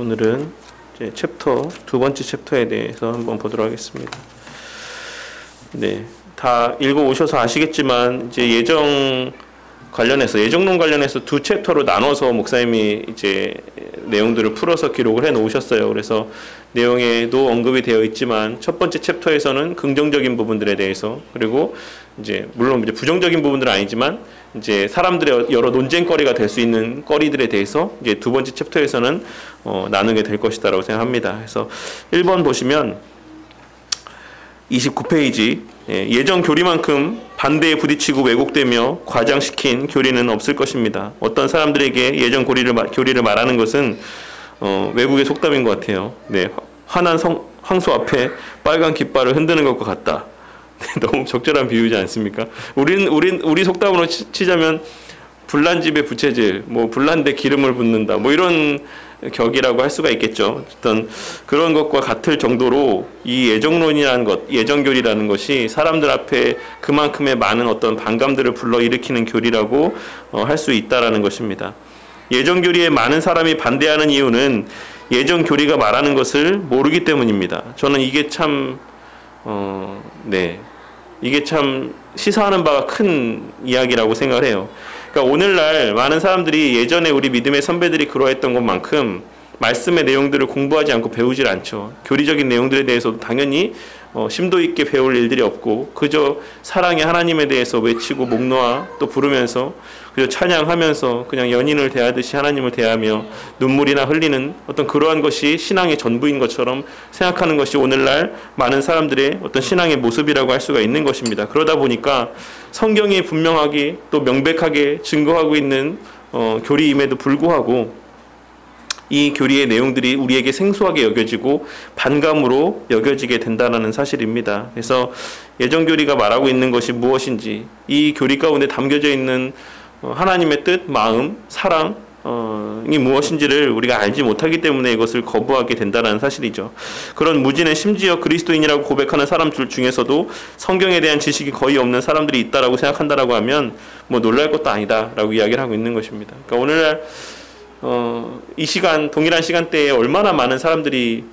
오늘은 이제 두 번째 챕터에 대해서 한번 보도록 하겠습니다. 네, 다 읽어 오셔서 아시겠지만 이제 예정론 관련해서 두 챕터로 나눠서 목사님이 이제 내용들을 풀어서 기록을 해 놓으셨어요. 그래서 내용에도 언급이 되어 있지만 첫 번째 챕터에서는 긍정적인 부분들에 대해서, 그리고 이제 물론 이제 부정적인 부분들은 아니지만 이제 사람들의 여러 논쟁거리가 될 수 있는 거리들에 대해서 이제 두 번째 챕터에서는 나누게 될 것이다라고 생각합니다. 그래서 1번 보시면 29페이지, 예정 교리만큼 반대에 부딪히고 왜곡되며 과장시킨 교리는 없을 것입니다. 어떤 사람들에게 예정 교리를 말하는 것은 외국의 속담인 것 같아요. 네, 화난 황소 앞에 빨간 깃발을 흔드는 것과 같다. 너무 적절한 비유지 않습니까? 우리 속담으로 치자면 불난 집에 부채질, 불난 데 기름을 붓는다, 이런 격이라고 할 수가 있겠죠. 어떤 그런 것과 같을 정도로 이 예정론이라는 것, 예정교리라는 것이 사람들 앞에 그만큼의 많은 어떤 반감들을 불러일으키는 교리라고 할 수 있다라는 것입니다. 예정교리에 많은 사람이 반대하는 이유는 예정교리가 말하는 것을 모르기 때문입니다. 저는 이게 참 시사하는 바가 큰 이야기라고 생각을 해요. 그러니까 오늘날 많은 사람들이 예전에 우리 믿음의 선배들이 그러했던 것만큼 말씀의 내용들을 공부하지 않고 배우질 않죠. 교리적인 내용들에 대해서도 당연히 심도 있게 배울 일들이 없고 그저 사랑의 하나님에 대해서 외치고 목 놓아 또 부르면서 그저 찬양하면서 그냥 연인을 대하듯이 하나님을 대하며 눈물이나 흘리는 어떤 그러한 것이 신앙의 전부인 것처럼 생각하는 것이 오늘날 많은 사람들의 어떤 신앙의 모습이라고 할 수가 있는 것입니다. 그러다 보니까 성경이 분명하게 또 명백하게 증거하고 있는 교리임에도 불구하고 이 교리의 내용들이 우리에게 생소하게 여겨지고 반감으로 여겨지게 된다는 사실입니다. 그래서 예정교리가 말하고 있는 것이 무엇인지, 이 교리 가운데 담겨져 있는 하나님의 뜻, 마음, 사랑이 무엇인지를 우리가 알지 못하기 때문에 이것을 거부하게 된다는 사실이죠. 그런 무지는 심지어 그리스도인이라고 고백하는 사람들 중에서도 성경에 대한 지식이 거의 없는 사람들이 있다라고 생각한다라고 하면 놀랄 것도 아니다라고 이야기를 하고 있는 것입니다. 그러니까 오늘날 이 시간, 동일한 시간대에 얼마나 많은 사람들이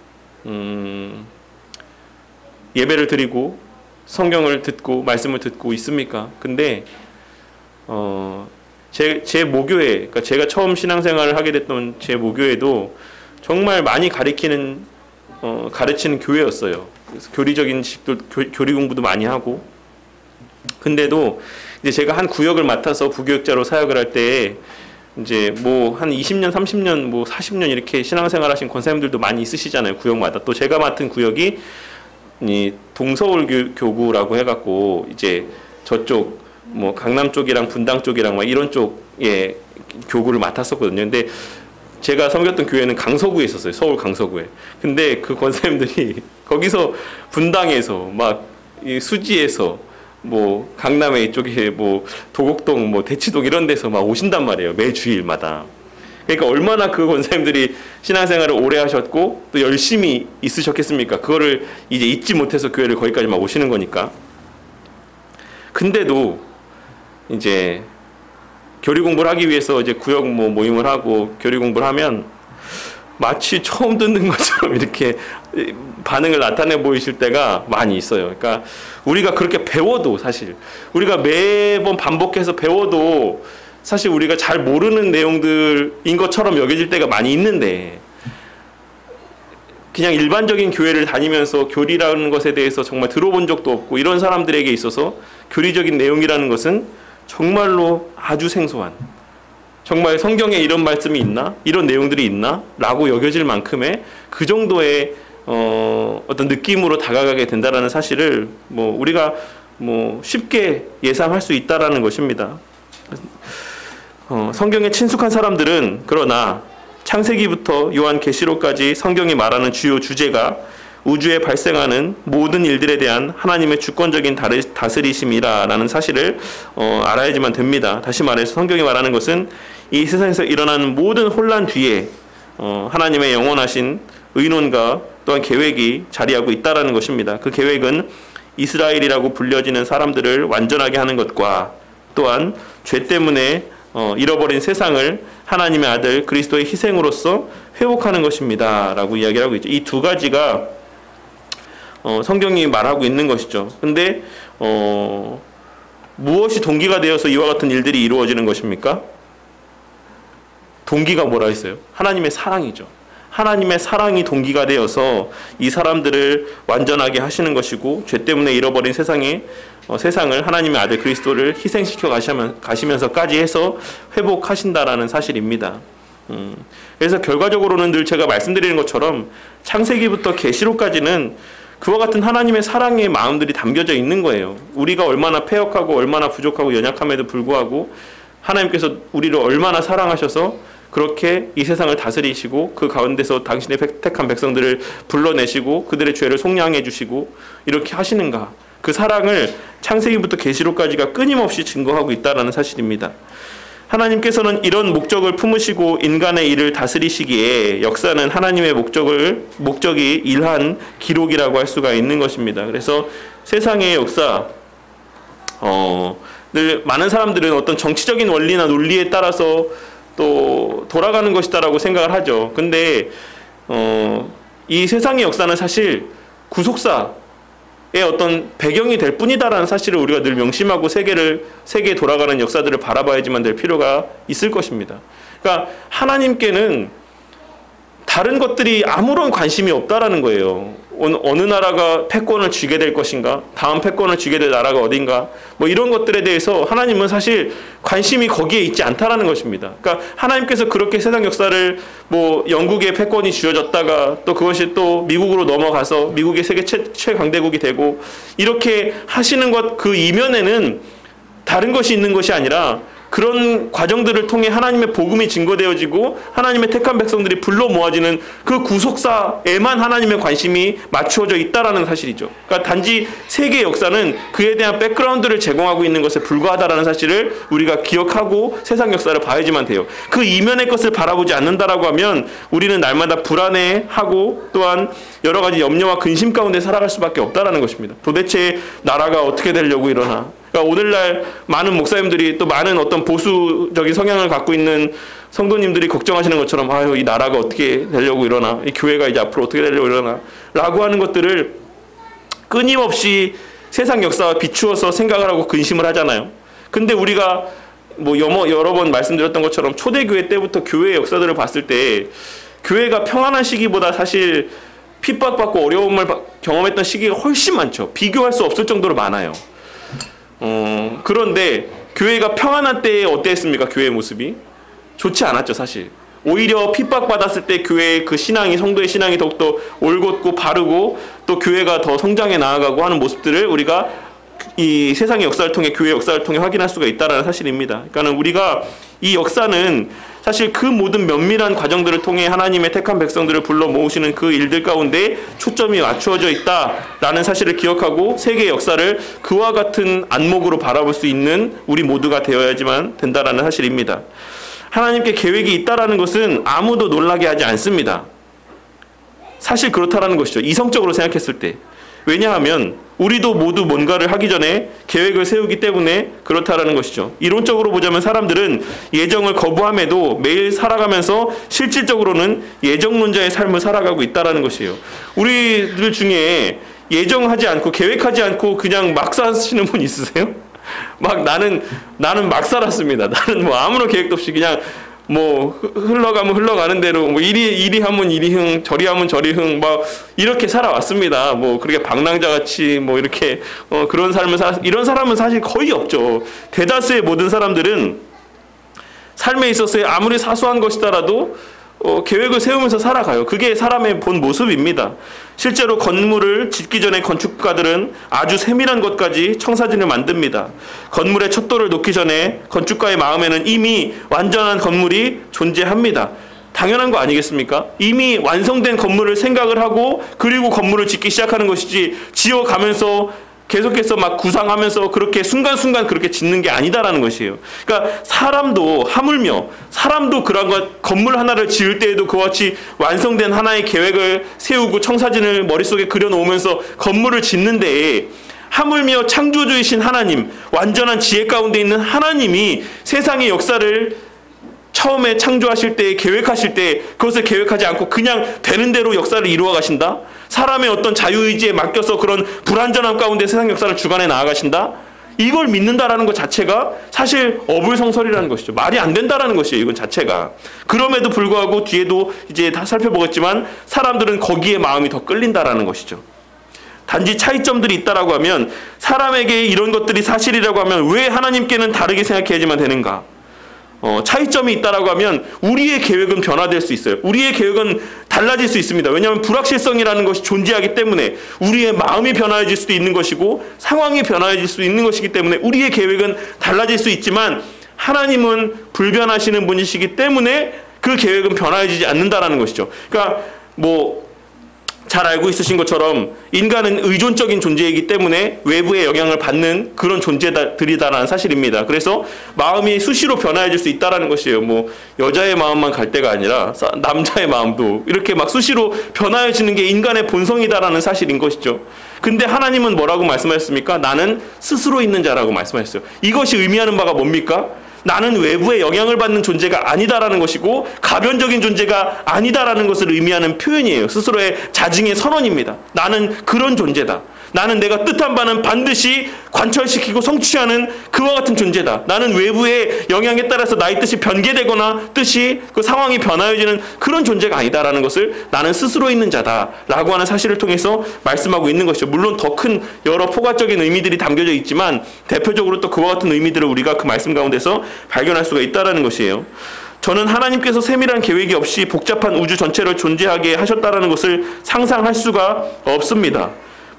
예배를 드리고 성경을 듣고 말씀을 듣고 있습니까? 근데 제 모교회, 그러니까 제가 처음 신앙생활을 하게 됐던 제 모교회도 정말 많이 가르치는 교회였어요. 그래서 교리적인 지식도 교리 공부도 많이 하고, 근데도 이제 제가 한 구역을 맡아서 부교육자로 사역을 할 때에 이제 한 20년, 30년, 40년 이렇게 신앙생활 하신 권사님들도 많이 있으시잖아요. 구역마다. 또 제가 맡은 구역이 이 동서울 교구라고 해갖고 이제 저쪽 강남 쪽이랑 분당 쪽이랑 이런 쪽에 교구를 맡았었거든요. 근데 제가 섬겼던 교회는 강서구에 있었어요. 서울 강서구에. 근데 그 권사님들이 거기서 분당에서 이 수지에서 강남에 이쪽에 도곡동 대치동 이런 데서 오신단 말이에요. 매 주일마다. 그러니까 얼마나 그 권사님들이 신앙생활을 오래 하셨고 또 열심히 있으셨겠습니까? 그거를 이제 잊지 못해서 교회를 거기까지 오시는 거니까. 근데도 이제 교리 공부를 하기 위해서 이제 구역 모임을 하고 교리 공부를 하면 마치 처음 듣는 것처럼 이렇게 반응을 나타내 보이실 때가 많이 있어요. 그러니까 우리가 그렇게 배워도 사실 우리가 매번 반복해서 배워도 사실 우리가 잘 모르는 내용들인 것처럼 여겨질 때가 많이 있는데, 그냥 일반적인 교회를 다니면서 교리라는 것에 대해서 정말 들어본 적도 없고 이런 사람들에게 있어서 교리적인 내용이라는 것은 정말로 아주 생소한, 정말 성경에 이런 말씀이 있나? 이런 내용들이 있나? 라고 여겨질 만큼의 그 정도의 어떤 느낌으로 다가가게 된다는 사실을 우리가 쉽게 예상할 수 있다라는 것입니다. 성경에 친숙한 사람들은 그러나 창세기부터 요한계시록까지 성경이 말하는 주요 주제가 우주에 발생하는 모든 일들에 대한 하나님의 주권적인 다스리심이라는 사실을 알아야지만 됩니다. 다시 말해서 성경이 말하는 것은 이 세상에서 일어나는 모든 혼란 뒤에 하나님의 영원하신 의논과 또한 계획이 자리하고 있다라는 것입니다. 그 계획은 이스라엘이라고 불려지는 사람들을 완전하게 하는 것과 또한 죄 때문에 잃어버린 세상을 하나님의 아들 그리스도의 희생으로서 회복하는 것입니다 라고 이야기를 하고 있죠. 이 두 가지가 성경이 말하고 있는 것이죠. 근데 무엇이 동기가 되어서 이와 같은 일들이 이루어지는 것입니까? 동기가 뭐라 했어요? 하나님의 사랑이죠. 하나님의 사랑이 동기가 되어서 이 사람들을 완전하게 하시는 것이고, 죄 때문에 잃어버린 세상을 하나님의 아들 그리스도를 희생시켜 가시면서까지 해서 회복하신다라는 사실입니다. 그래서 결과적으로는 늘 제가 말씀드리는 것처럼 창세기부터 계시록까지는 그와 같은 하나님의 사랑의 마음들이 담겨져 있는 거예요. 우리가 얼마나 패역하고 얼마나 부족하고 연약함에도 불구하고 하나님께서 우리를 얼마나 사랑하셔서 그렇게 이 세상을 다스리시고 그 가운데서 당신의 택한 백성들을 불러내시고 그들의 죄를 속량해 주시고 이렇게 하시는가. 그 사랑을 창세기부터 계시록까지가 끊임없이 증거하고 있다는 사실입니다. 하나님께서는 이런 목적을 품으시고 인간의 일을 다스리시기에 역사는 하나님의 목적이 일한 기록이라고 할 수가 있는 것입니다. 그래서 세상의 역사, 늘 많은 사람들은 어떤 정치적인 원리나 논리에 따라서 또 돌아가는 것이다라고 생각을 하죠. 근데 이 세상의 역사는 사실 구속사의 어떤 배경이 될 뿐이다라는 사실을 우리가 늘 명심하고 세계에 돌아가는 역사들을 바라봐야지만 될 필요가 있을 것입니다. 그러니까 하나님께는 다른 것들이 아무런 관심이 없다라는 거예요. 어느 나라가 패권을 쥐게 될 것인가? 다음 패권을 쥐게 될 나라가 어딘가? 뭐 이런 것들에 대해서 하나님은 사실 관심이 거기에 있지 않다라는 것입니다. 그러니까 하나님께서 그렇게 세상 역사를 뭐 영국의 패권이 쥐어졌다가 또 그것이 또 미국으로 넘어가서 미국이 세계 최강대국이 되고 이렇게 하시는 것 그 이면에는 다른 것이 있는 것이 아니라 그런 과정들을 통해 하나님의 복음이 증거되어지고 하나님의 택한 백성들이 불러 모아지는 그 구속사에만 하나님의 관심이 맞추어져 있다라는 사실이죠. 그러니까 단지 세계의 역사는 그에 대한 백그라운드를 제공하고 있는 것에 불과하다라는 사실을 우리가 기억하고 세상 역사를 봐야지만 돼요. 그 이면의 것을 바라보지 않는다라고 하면 우리는 날마다 불안해하고 또한 여러 가지 염려와 근심 가운데 살아갈 수밖에 없다라는 것입니다. 도대체 나라가 어떻게 되려고 이러나? 그러니까 오늘날 많은 목사님들이 또 많은 어떤 보수적인 성향을 갖고 있는 성도님들이 걱정하시는 것처럼 아유 이 나라가 어떻게 되려고 이러나, 이 교회가 이제 앞으로 어떻게 되려고 이러나 라고 하는 것들을 끊임없이 세상 역사와 비추어서 생각을 하고 근심을 하잖아요. 근데 우리가 뭐 여러 번 말씀드렸던 것처럼 초대교회 때부터 교회의 역사들을 봤을 때 교회가 평안한 시기보다 사실 핍박받고 어려움을 경험했던 시기가 훨씬 많죠. 비교할 수 없을 정도로 많아요. 그런데 교회가 평안한 때에 어땠습니까? 교회의 모습이 좋지 않았죠, 사실. 오히려 핍박받았을 때 교회의 그 신앙이, 성도의 신앙이 더욱더 올곧고 바르고 또 교회가 더 성장해 나아가고 하는 모습들을 우리가 이 세상의 역사를 통해, 교회의 역사를 통해 확인할 수가 있다는 사실입니다. 그러니까 우리가 이 역사는 사실 그 모든 면밀한 과정들을 통해 하나님의 택한 백성들을 불러 모으시는 그 일들 가운데 초점이 맞추어져 있다라는 사실을 기억하고 세계의 역사를 그와 같은 안목으로 바라볼 수 있는 우리 모두가 되어야지만 된다라는 사실입니다. 하나님께 계획이 있다라는 것은 아무도 놀라게 하지 않습니다. 사실 그렇다라는 것이죠. 이성적으로 생각했을 때. 왜냐하면 우리도 모두 뭔가를 하기 전에 계획을 세우기 때문에 그렇다라는 것이죠. 이론적으로 보자면 사람들은 예정을 거부함에도 매일 살아가면서 실질적으로는 예정론자의 삶을 살아가고 있다라는 것이에요. 우리들 중에 예정하지 않고 계획하지 않고 그냥 막 사시는 분 있으세요? 막 나는 막 살았습니다. 나는 뭐 아무런 계획도 없이 그냥 뭐 흘러가면 흘러가는 대로 뭐 이리 하면 이리 흥, 저리 하면 저리 흥, 막 이렇게 살아왔습니다. 뭐 그렇게 방랑자 같이 뭐 이렇게 그런 삶을 이런 사람은 사실 거의 없죠. 대다수의 모든 사람들은 삶에 있어서의 아무리 사소한 것이더라도 계획을 세우면서 살아가요. 그게 사람의 본 모습입니다. 실제로 건물을 짓기 전에 건축가들은 아주 세밀한 것까지 청사진을 만듭니다. 건물의 척도를 놓기 전에 건축가의 마음에는 이미 완전한 건물이 존재합니다. 당연한 거 아니겠습니까? 이미 완성된 건물을 생각을 하고 그리고 건물을 짓기 시작하는 것이지 지어가면서 계속해서 막 구상하면서 그렇게 순간순간 그렇게 짓는 게 아니다라는 것이에요. 그러니까 사람도 하물며 사람도 그런 것, 건물 하나를 지을 때에도 그와 같이 완성된 하나의 계획을 세우고 청사진을 머릿속에 그려놓으면서 건물을 짓는데 하물며 창조주이신 하나님, 완전한 지혜 가운데 있는 하나님이 세상의 역사를 처음에 창조하실 때, 계획하실 때 그것을 계획하지 않고 그냥 되는 대로 역사를 이루어 가신다? 사람의 어떤 자유의지에 맡겨서 그런 불완전함 가운데 세상 역사를 주관해 나아가신다? 이걸 믿는다라는 것 자체가 사실 어불성설이라는 것이죠. 말이 안 된다라는 것이에요. 이건 자체가. 그럼에도 불구하고 뒤에도 이제 다 살펴보겠지만 사람들은 거기에 마음이 더 끌린다라는 것이죠. 단지 차이점들이 있다라고 하면 사람에게 이런 것들이 사실이라고 하면 왜 하나님께는 다르게 생각해야지만 되는가? 차이점이 있다라고 하면 우리의 계획은 변화될 수 있어요. 우리의 계획은 달라질 수 있습니다. 왜냐하면 불확실성이라는 것이 존재하기 때문에 우리의 마음이 변화해질 수도 있는 것이고 상황이 변화해질 수도 있는 것이기 때문에 우리의 계획은 달라질 수 있지만 하나님은 불변하시는 분이시기 때문에 그 계획은 변화해지지 않는다라는 것이죠. 그러니까 잘 알고 있으신 것처럼 인간은 의존적인 존재이기 때문에 외부의 영향을 받는 그런 존재들이다라는 사실입니다. 그래서 마음이 수시로 변화해질 수 있다라는 것이에요. 여자의 마음만 갈 때가 아니라 남자의 마음도 이렇게 막 수시로 변화해지는 게 인간의 본성이다라는 사실인 것이죠. 근데 하나님은 뭐라고 말씀하셨습니까? 나는 스스로 있는 자라고 말씀하셨어요. 이것이 의미하는 바가 뭡니까? 나는 외부의 영향을 받는 존재가 아니다라는 것이고 가변적인 존재가 아니다라는 것을 의미하는 표현이에요. 스스로의 자증의 선언입니다. 나는 그런 존재다. 나는 내가 뜻한 바는 반드시 관철시키고 성취하는 그와 같은 존재다. 나는 외부의 영향에 따라서 나의 뜻이 변개되거나 뜻이 그 상황이 변화해지는 그런 존재가 아니다라는 것을 나는 스스로 있는 자다라고 하는 사실을 통해서 말씀하고 있는 것이죠. 물론 더 큰 여러 포괄적인 의미들이 담겨져 있지만 대표적으로 또 그와 같은 의미들을 우리가 그 말씀 가운데서 발견할 수가 있다라는 것이에요. 저는 하나님께서 세밀한 계획이 없이 복잡한 우주 전체를 존재하게 하셨다라는 것을 상상할 수가 없습니다.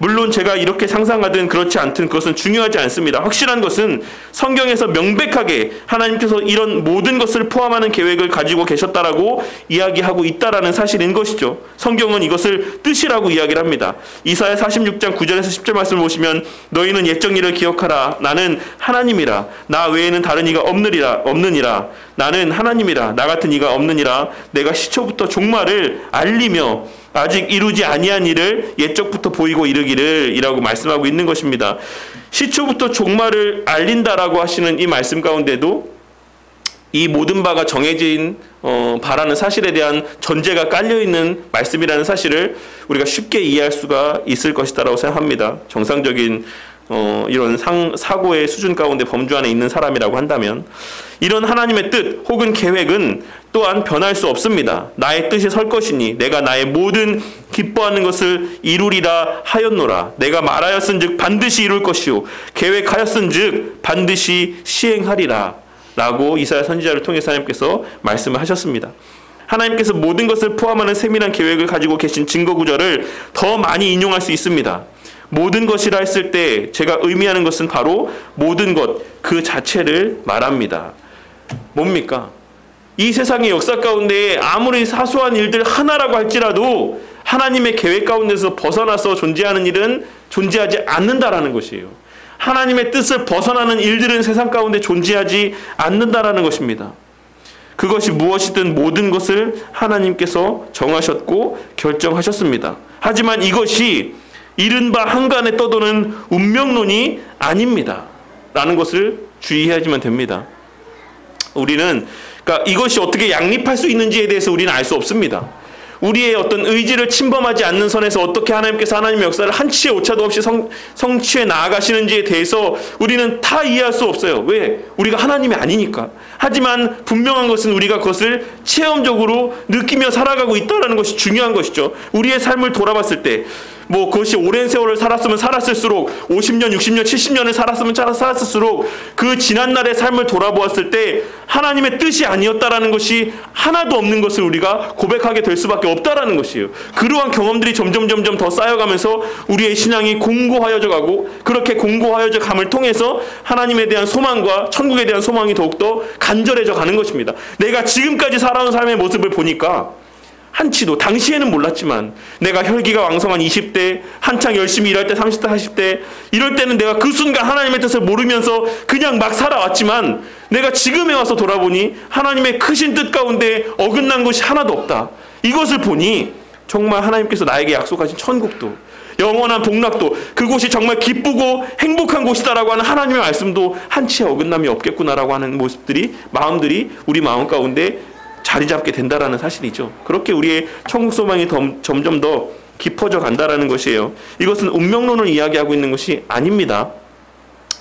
물론 제가 이렇게 상상하든 그렇지 않든 그것은 중요하지 않습니다. 확실한 것은 성경에서 명백하게 하나님께서 이런 모든 것을 포함하는 계획을 가지고 계셨다라고 이야기하고 있다라는 사실인 것이죠. 성경은 이것을 뜻이라고 이야기를 합니다. 이사야 46장 9절에서 10절 말씀을 보시면 너희는 옛적 일을 기억하라. 나는 하나님이라. 나 외에는 다른 이가 없느니라. 나는 하나님이라. 나 같은 이가 없느니라. 내가 시초부터 종말을 알리며 아직 이루지 아니한 일을 옛적부터 보이고 이르기를 이라고 말씀하고 있는 것입니다. 시초부터 종말을 알린다라고 하시는 이 말씀 가운데도 이 모든 바가 정해진 바라는 사실에 대한 전제가 깔려있는 말씀이라는 사실을 우리가 쉽게 이해할 수가 있을 것이다라고 생각합니다. 정상적인 이런 사고의 수준 가운데 범주 안에 있는 사람이라고 한다면 이런 하나님의 뜻 혹은 계획은 또한 변할 수 없습니다. 나의 뜻이 설 것이니 내가 나의 모든 기뻐하는 것을 이루리라 하였노라. 내가 말하였은즉 반드시 이룰 것이요 계획하였은즉 반드시 시행하리라 라고 이사야 선지자를 통해서 하나님께서 말씀을 하셨습니다. 하나님께서 모든 것을 포함하는 세밀한 계획을 가지고 계신 증거 구절을 더 많이 인용할 수 있습니다. 모든 것이라 했을 때 제가 의미하는 것은 바로 모든 것 그 자체를 말합니다. 뭡니까? 이 세상의 역사 가운데 아무리 사소한 일들 하나라고 할지라도 하나님의 계획 가운데서 벗어나서 존재하는 일은 존재하지 않는다라는 것이에요. 하나님의 뜻을 벗어나는 일들은 세상 가운데 존재하지 않는다라는 것입니다. 그것이 무엇이든 모든 것을 하나님께서 정하셨고 결정하셨습니다. 하지만 이것이 이른바 한간에 떠도는 운명론이 아닙니다. 라는 것을 주의해야지만 됩니다. 우리는 그러니까 이것이 어떻게 양립할 수 있는지에 대해서 우리는 알 수 없습니다. 우리의 어떤 의지를 침범하지 않는 선에서 어떻게 하나님께서 하나님의 역사를 한치의 오차도 없이 성취해 나아가시는지에 대해서 우리는 다 이해할 수 없어요. 왜? 우리가 하나님이 아니니까. 하지만 분명한 것은 우리가 그것을 체험적으로 느끼며 살아가고 있다는 것이 중요한 것이죠. 우리의 삶을 돌아봤을 때 그것이 오랜 세월을 살았으면 살았을수록 50년, 60년, 70년을 살았으면 살았을수록 그 지난날의 삶을 돌아보았을 때 하나님의 뜻이 아니었다라는 것이 하나도 없는 것을 우리가 고백하게 될 수밖에 없다라는 것이에요. 그러한 경험들이 점점 더 쌓여가면서 우리의 신앙이 공고하여져 가고 그렇게 공고하여져 감을 통해서 하나님에 대한 소망과 천국에 대한 소망이 더욱더 간절해져 가는 것입니다. 내가 지금까지 살아온 삶의 모습을 보니까 한치도 당시에는 몰랐지만 내가 혈기가 왕성한 20대 한창 열심히 일할 때 30대 40대 이럴 때는 내가 그 순간 하나님의 뜻을 모르면서 그냥 막 살아왔지만 내가 지금에 와서 돌아보니 하나님의 크신 뜻 가운데 어긋난 것이 하나도 없다. 이것을 보니 정말 하나님께서 나에게 약속하신 천국도 영원한 복락도, 그곳이 정말 기쁘고 행복한 곳이다라고 하는 하나님의 말씀도 한치의 어긋남이 없겠구나라고 하는 모습들이, 마음들이 우리 마음 가운데 자리 잡게 된다라는 사실이죠. 그렇게 우리의 천국 소망이 점점 더 깊어져 간다라는 것이에요. 이것은 운명론을 이야기하고 있는 것이 아닙니다.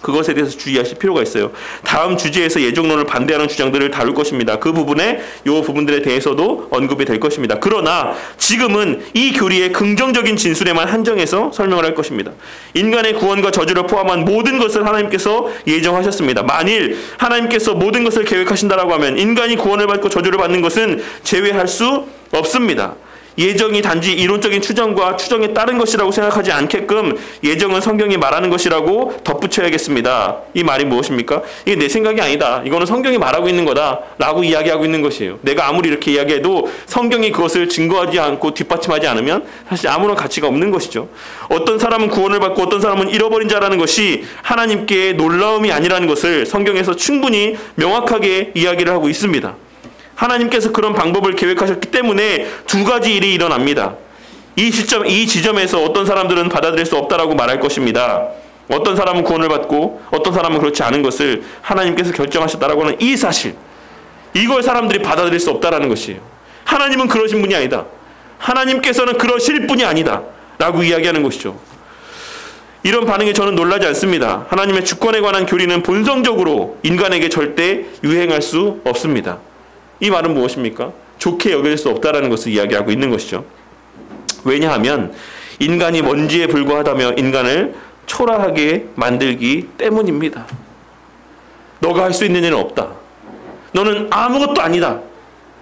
그것에 대해서 주의하실 필요가 있어요. 다음 주제에서 예정론을 반대하는 주장들을 다룰 것입니다. 그 부분에 이 부분들에 대해서도 언급이 될 것입니다. 그러나 지금은 이 교리의 긍정적인 진술에만 한정해서 설명을 할 것입니다. 인간의 구원과 저주를 포함한 모든 것을 하나님께서 예정하셨습니다. 만일 하나님께서 모든 것을 계획하신다라고 하면 인간이 구원을 받고 저주를 받는 것은 제외할 수 없습니다. 예정이 단지 이론적인 추정과 추정에 따른 것이라고 생각하지 않게끔 예정은 성경이 말하는 것이라고 덧붙여야겠습니다. 이 말이 무엇입니까? 이게 내 생각이 아니다. 이거는 성경이 말하고 있는 거다 라고 이야기하고 있는 것이에요. 내가 아무리 이렇게 이야기해도 성경이 그것을 증거하지 않고 뒷받침하지 않으면 사실 아무런 가치가 없는 것이죠. 어떤 사람은 구원을 받고 어떤 사람은 잃어버린 자라는 것이 하나님께 놀라움이 아니라는 것을 성경에서 충분히 명확하게 이야기를 하고 있습니다. 하나님께서 그런 방법을 계획하셨기 때문에 두 가지 일이 일어납니다. 이 지점에서 어떤 사람들은 받아들일 수 없다라고 말할 것입니다. 어떤 사람은 구원을 받고 어떤 사람은 그렇지 않은 것을 하나님께서 결정하셨다라고 하는 이 사실, 이걸 사람들이 받아들일 수 없다라는 것이에요. 하나님은 그러신 분이 아니다. 하나님께서는 그러실 분이 아니다 라고 이야기하는 것이죠. 이런 반응에 저는 놀라지 않습니다. 하나님의 주권에 관한 교리는 본성적으로 인간에게 절대 유행할 수 없습니다. 이 말은 무엇입니까? 좋게 여길 수 없다라는 것을 이야기하고 있는 것이죠. 왜냐하면 인간이 먼지에 불과하다며 인간을 초라하게 만들기 때문입니다. 너가 할 수 있는 일은 없다. 너는 아무것도 아니다.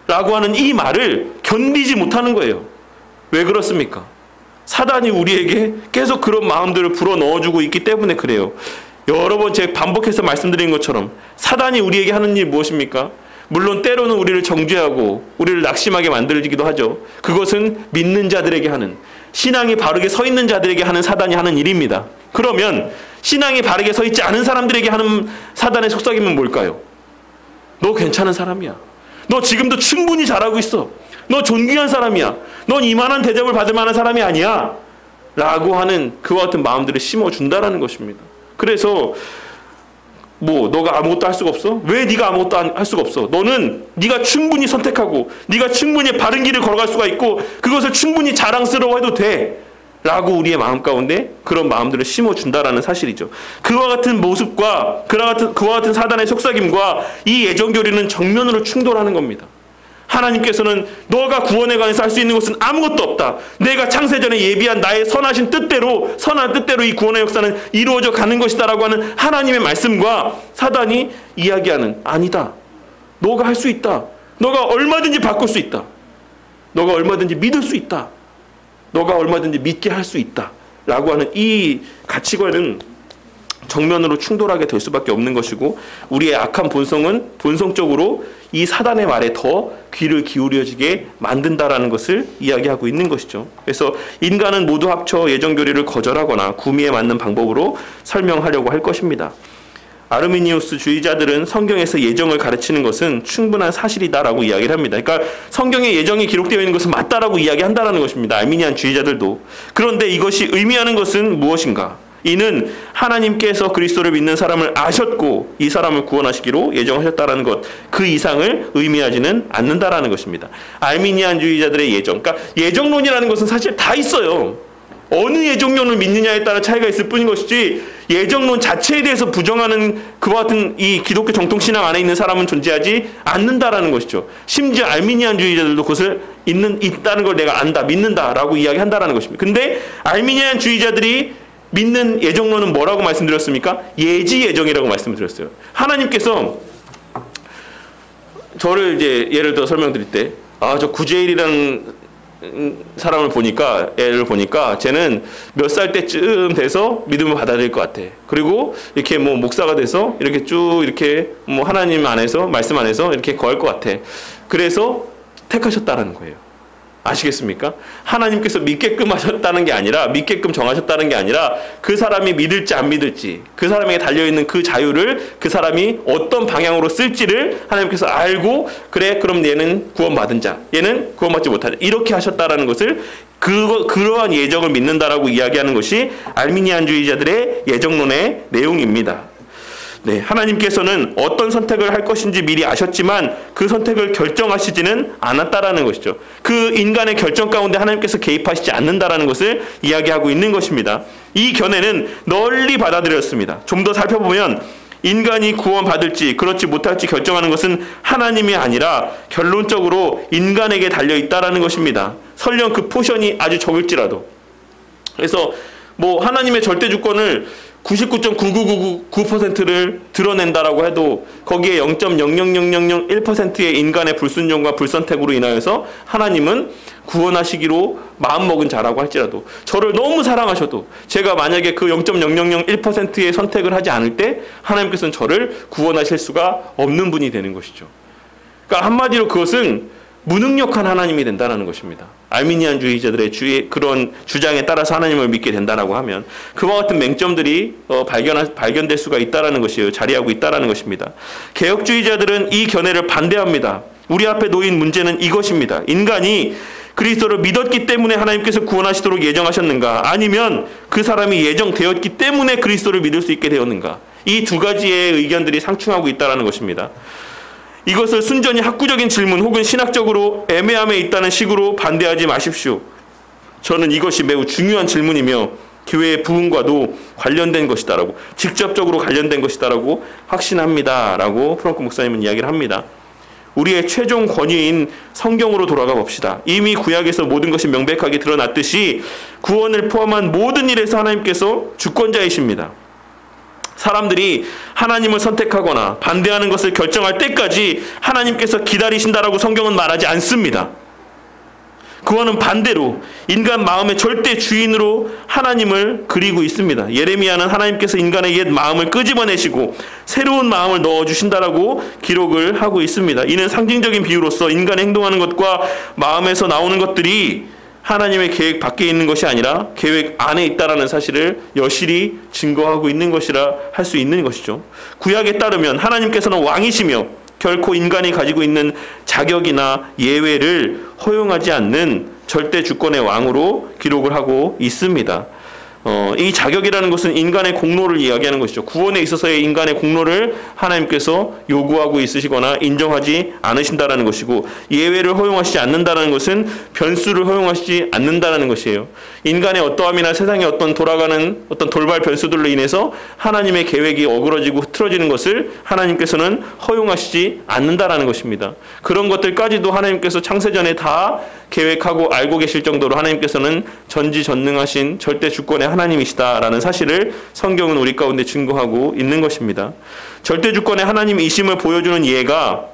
라고 하는 이 말을 견디지 못하는 거예요. 왜 그렇습니까? 사단이 우리에게 계속 그런 마음들을 불어넣어주고 있기 때문에 그래요. 여러 번 제가 반복해서 말씀드린 것처럼 사단이 우리에게 하는 일이 무엇입니까? 물론 때로는 우리를 정죄하고 우리를 낙심하게 만들기도 하죠. 그것은 믿는 자들에게 하는, 신앙이 바르게 서 있는 자들에게 하는 사단이 하는 일입니다. 그러면 신앙이 바르게 서 있지 않은 사람들에게 하는 사단의 속삭임은 뭘까요? 너 괜찮은 사람이야. 너 지금도 충분히 잘하고 있어. 너 존귀한 사람이야. 넌 이만한 대접을 받을 만한 사람이 아니야. 라고 하는 그와 같은 마음들을 심어준다라는 것입니다. 그래서 너가 아무것도 할 수가 없어? 왜 네가 아무것도 할 수가 없어? 너는 네가 충분히 선택하고 네가 충분히 바른 길을 걸어갈 수가 있고 그것을 충분히 자랑스러워해도 돼 라고 우리의 마음 가운데 그런 마음들을 심어준다라는 사실이죠. 그와 같은 모습과 그와 같은 사단의 속삭임과 이 예정교리는 정면으로 충돌하는 겁니다. 하나님께서는 너가 구원에 관해서 할 수 있는 것은 아무것도 없다. 내가 창세전에 예비한 나의 선한 뜻대로 이 구원의 역사는 이루어져 가는 것이다 라고 하는 하나님의 말씀과 사단이 이야기하는, 아니다. 너가 할 수 있다. 너가 얼마든지 바꿀 수 있다. 너가 얼마든지 믿을 수 있다. 너가 얼마든지 믿게 할 수 있다 라고 하는 이 가치관은 정면으로 충돌하게 될 수밖에 없는 것이고, 우리의 악한 본성은 본성적으로 이 사단의 말에 더 귀를 기울여지게 만든다라는 것을 이야기하고 있는 것이죠. 그래서 인간은 모두 합쳐 예정교리를 거절하거나 구미에 맞는 방법으로 설명하려고 할 것입니다. 아르미니우스 주의자들은 성경에서 예정을 가르치는 것은 충분한 사실이다라고 이야기를 합니다. 그러니까 성경에 예정이 기록되어 있는 것은 맞다라고 이야기한다라는 것입니다. 아르미니안 주의자들도. 그런데 이것이 의미하는 것은 무엇인가? 이는 하나님께서 그리스도를 믿는 사람을 아셨고 이 사람을 구원하시기로 예정하셨다라는 것, 그 이상을 의미하지는 않는다라는 것입니다. 아르미니안주의자들의 예정, 그러니까 예정론이라는 것은 사실 다 있어요. 어느 예정론을 믿느냐에 따라 차이가 있을 뿐인 것이지 예정론 자체에 대해서 부정하는 그와 같은 이 기독교 정통신앙 안에 있는 사람은 존재하지 않는다라는 것이죠. 심지어 아르미니안주의자들도 그것을 있다는 걸 내가 안다, 믿는다라고 이야기한다라는 것입니다. 근데 아르미니안주의자들이 믿는 예정론은 뭐라고 말씀드렸습니까? 예지 예정이라고 말씀드렸어요. 하나님께서 저를 이제 예를 들어 설명드릴 때, 저 구제일이라는 사람을 보니까, 애를 보니까 쟤는 몇 살 때쯤 돼서 믿음을 받아들일 것 같아. 그리고 이렇게 목사가 돼서 이렇게 쭉 이렇게 하나님 안에서, 말씀 안에서 이렇게 거할 것 같아. 그래서 택하셨다라는 거예요. 아시겠습니까? 하나님께서 믿게끔 하셨다는 게 아니라, 믿게끔 정하셨다는 게 아니라 그 사람이 믿을지 안 믿을지, 그 사람에게 달려있는 그 자유를 그 사람이 어떤 방향으로 쓸지를 하나님께서 알고, 그래 그럼 얘는 구원받은 자, 얘는 구원받지 못한 자, 이렇게 하셨다라는 것을, 그러한 예정을 믿는다라고 이야기하는 것이 알미니안주의자들의 예정론의 내용입니다. 네, 하나님께서는 어떤 선택을 할 것인지 미리 아셨지만 그 선택을 결정하시지는 않았다라는 것이죠. 그 인간의 결정 가운데 하나님께서 개입하시지 않는다라는 것을 이야기하고 있는 것입니다. 이 견해는 널리 받아들였습니다. 좀 더 살펴보면 인간이 구원받을지 그렇지 못할지 결정하는 것은 하나님이 아니라 결론적으로 인간에게 달려있다라는 것입니다. 설령 그 포션이 아주 적을지라도. 그래서 뭐 하나님의 절대 주권을 99.99999%를 드러낸다라고 해도 거기에 0.00001%의 인간의 불순종과 불선택으로 인하여서 하나님은 구원하시기로 마음먹은 자라고 할지라도, 저를 너무 사랑하셔도 제가 만약에 그 0.0001%의 선택을 하지 않을 때 하나님께서는 저를 구원하실 수가 없는 분이 되는 것이죠. 그러니까 한마디로 그것은 무능력한 하나님이 된다는 것입니다. 알미니안주의자들의 그런 주장에 따라서 하나님을 믿게 된다라고 하면 그와 같은 맹점들이 발견될 수가 있다라는 것이에요. 자리하고 있다라는 것입니다. 개혁주의자들은 이 견해를 반대합니다. 우리 앞에 놓인 문제는 이것입니다. 인간이 그리스도를 믿었기 때문에 하나님께서 구원하시도록 예정하셨는가, 아니면 그 사람이 예정되었기 때문에 그리스도를 믿을 수 있게 되었는가, 이 두 가지의 의견들이 상충하고 있다는 것입니다. 이것을 순전히 학구적인 질문 혹은 신학적으로 애매함에 있다는 식으로 반대하지 마십시오. 저는 이것이 매우 중요한 질문이며 교회의 부흥과도 관련된 것이다라고, 직접적으로 관련된 것이다라고 확신합니다라고 프랑크 목사님은 이야기를 합니다. 우리의 최종 권위인 성경으로 돌아가 봅시다. 이미 구약에서 모든 것이 명백하게 드러났듯이 구원을 포함한 모든 일에서 하나님께서 주권자이십니다. 사람들이 하나님을 선택하거나 반대하는 것을 결정할 때까지 하나님께서 기다리신다라고 성경은 말하지 않습니다. 그와는 반대로 인간 마음의 절대 주인으로 하나님을 그리고 있습니다. 예레미야는 하나님께서 인간의 옛 마음을 끄집어내시고 새로운 마음을 넣어주신다라고 기록을 하고 있습니다. 이는 상징적인 비유로서 인간의 행동하는 것과 마음에서 나오는 것들이 하나님의 계획 밖에 있는 것이 아니라 계획 안에 있다라는 사실을 여실히 증거하고 있는 것이라 할 수 있는 것이죠. 구약에 따르면 하나님께서는 왕이시며 결코 인간이 가지고 있는 자격이나 예외를 허용하지 않는 절대 주권의 왕으로 기록을 하고 있습니다. 이 자격이라는 것은 인간의 공로를 이야기하는 것이죠. 구원에 있어서의 인간의 공로를 하나님께서 요구하고 있으시거나 인정하지 않으신다라는 것이고, 예외를 허용하시지 않는다는 것은 변수를 허용하시지 않는다는 것이에요. 인간의 어떠함이나 세상의 어떤 돌아가는 어떤 돌발 변수들로 인해서 하나님의 계획이 어그러지고 흐트러지는 것을 하나님께서는 허용하시지 않는다라는 것입니다. 그런 것들까지도 하나님께서 창세전에 다 계획하고 알고 계실 정도로 하나님께서는 전지전능하신 절대 주권의 하나님이시다라는 사실을 성경은 우리 가운데 증거하고 있는 것입니다. 절대 주권의 하나님이심을 보여주는 예가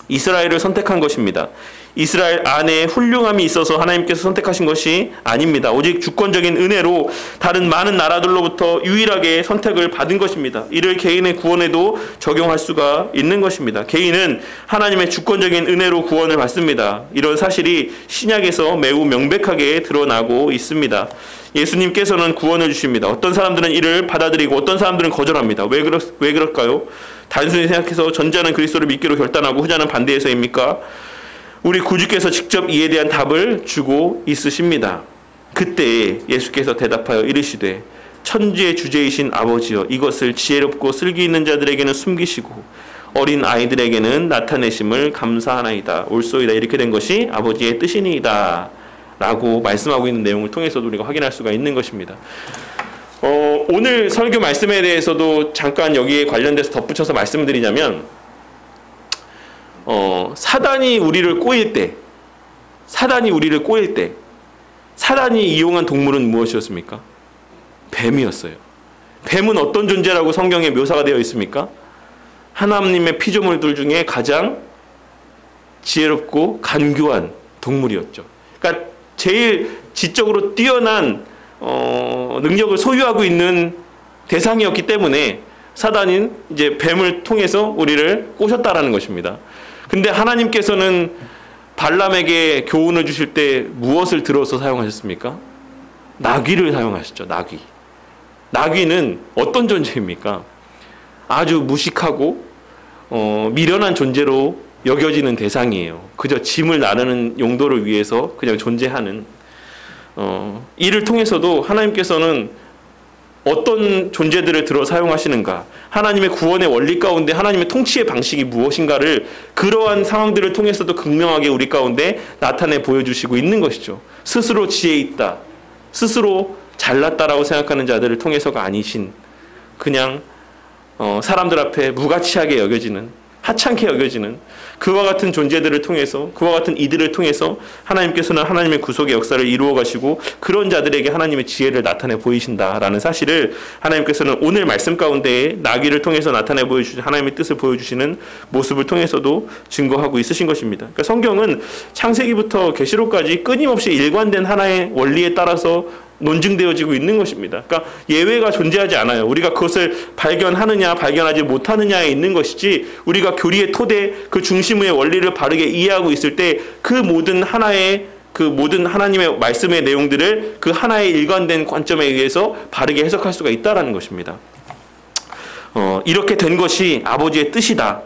이스라엘을 선택한 것입니다. 이스라엘 안에 훌륭함이 있어서 하나님께서 선택하신 것이 아닙니다. 오직 주권적인 은혜로 다른 많은 나라들로부터 유일하게 선택을 받은 것입니다. 이를 개인의 구원에도 적용할 수가 있는 것입니다. 개인은 하나님의 주권적인 은혜로 구원을 받습니다. 이런 사실이 신약에서 매우 명백하게 드러나고 있습니다. 예수님께서는 구원을 주십니다. 어떤 사람들은 이를 받아들이고 어떤 사람들은 거절합니다. 왜 그럴까요? 단순히 생각해서 전자는 그리스도를 믿기로 결단하고 후자는 반대해서입니까? 우리 구주께서 직접 이에 대한 답을 주고 있으십니다. 그때 예수께서 대답하여 이르시되 천지의 주제이신 아버지여, 이것을 지혜롭고 슬기 있는 자들에게는 숨기시고 어린 아이들에게는 나타내심을 감사하나이다. 옳소이다. 이렇게 된 것이 아버지의 뜻이니이다 라고 말씀하고 있는 내용을 통해서도 우리가 확인할 수가 있는 것입니다. 오늘 설교 말씀에 대해서도 잠깐 여기에 관련돼서 덧붙여서 말씀드리자면, 사단이 우리를 꼬일 때 사단이 이용한 동물은 무엇이었습니까? 뱀이었어요. 뱀은 어떤 존재라고 성경에 묘사가 되어 있습니까? 하나님의 피조물들 중에 가장 지혜롭고 간교한 동물이었죠. 그러니까 제일 지적으로 뛰어난 능력을 소유하고 있는 대상이었기 때문에 사단은 이제 뱀을 통해서 우리를 꼬셨다라는 것입니다. 근데 하나님께서는 발람에게 교훈을 주실 때 무엇을 들어서 사용하셨습니까? 나귀를 사용하셨죠. 나귀. 나귀는 어떤 존재입니까? 아주 무식하고 미련한 존재로 여겨지는 대상이에요. 그저 짐을 나르는 용도를 위해서 그냥 존재하는 이를 통해서도 하나님께서는 어떤 존재들을 들어 사용하시는가, 하나님의 구원의 원리 가운데 하나님의 통치의 방식이 무엇인가를 그러한 상황들을 통해서도 극명하게 우리 가운데 나타내 보여주시고 있는 것이죠. 스스로 지혜 있다, 스스로 잘났다라고 생각하는 자들을 통해서가 아니신, 그냥 사람들 앞에 무가치하게 여겨지는, 하찮게 여겨지는 그와 같은 존재들을 통해서, 그와 같은 이들을 통해서 하나님께서는 하나님의 구속의 역사를 이루어 가시고 그런 자들에게 하나님의 지혜를 나타내 보이신다라는 사실을 하나님께서는 오늘 말씀 가운데 나귀를 통해서 나타내 보여주신 하나님의 뜻을 보여주시는 모습을 통해서도 증거하고 있으신 것입니다. 그러니까 성경은 창세기부터 계시록까지 끊임없이 일관된 하나의 원리에 따라서 논증되어지고 있는 것입니다. 그러니까 예외가 존재하지 않아요. 우리가 그것을 발견하느냐 발견하지 못하느냐에 있는 것이지, 우리가 교리의 토대 그 중심의 원리를 바르게 이해하고 있을 때 그 모든 하나의 그 모든 하나님의 말씀의 내용들을 그 하나의 일관된 관점에 의해서 바르게 해석할 수가 있다라는 것입니다. 이렇게 된 것이 아버지의 뜻이다.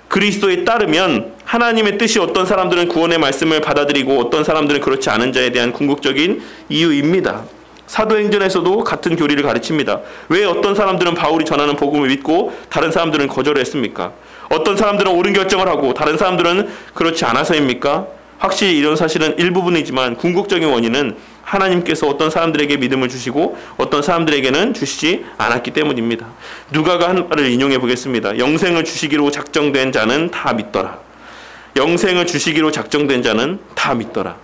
그리스도에 따르면 하나님의 뜻이 어떤 사람들은 구원의 말씀을 받아들이고 어떤 사람들은 그렇지 않은 자에 대한 궁극적인 이유입니다. 사도행전에서도 같은 교리를 가르칩니다. 왜 어떤 사람들은 바울이 전하는 복음을 믿고 다른 사람들은 거절을 했습니까? 어떤 사람들은 옳은 결정을 하고 다른 사람들은 그렇지 않아서입니까? 확실히 이런 사실은 일부분이지만 궁극적인 원인은 하나님께서 어떤 사람들에게 믿음을 주시고 어떤 사람들에게는 주시지 않았기 때문입니다. 누가가 한 말을 인용해 보겠습니다. 영생을 주시기로 작정된 자는 다 믿더라. 영생을 주시기로 작정된 자는 다 믿더라.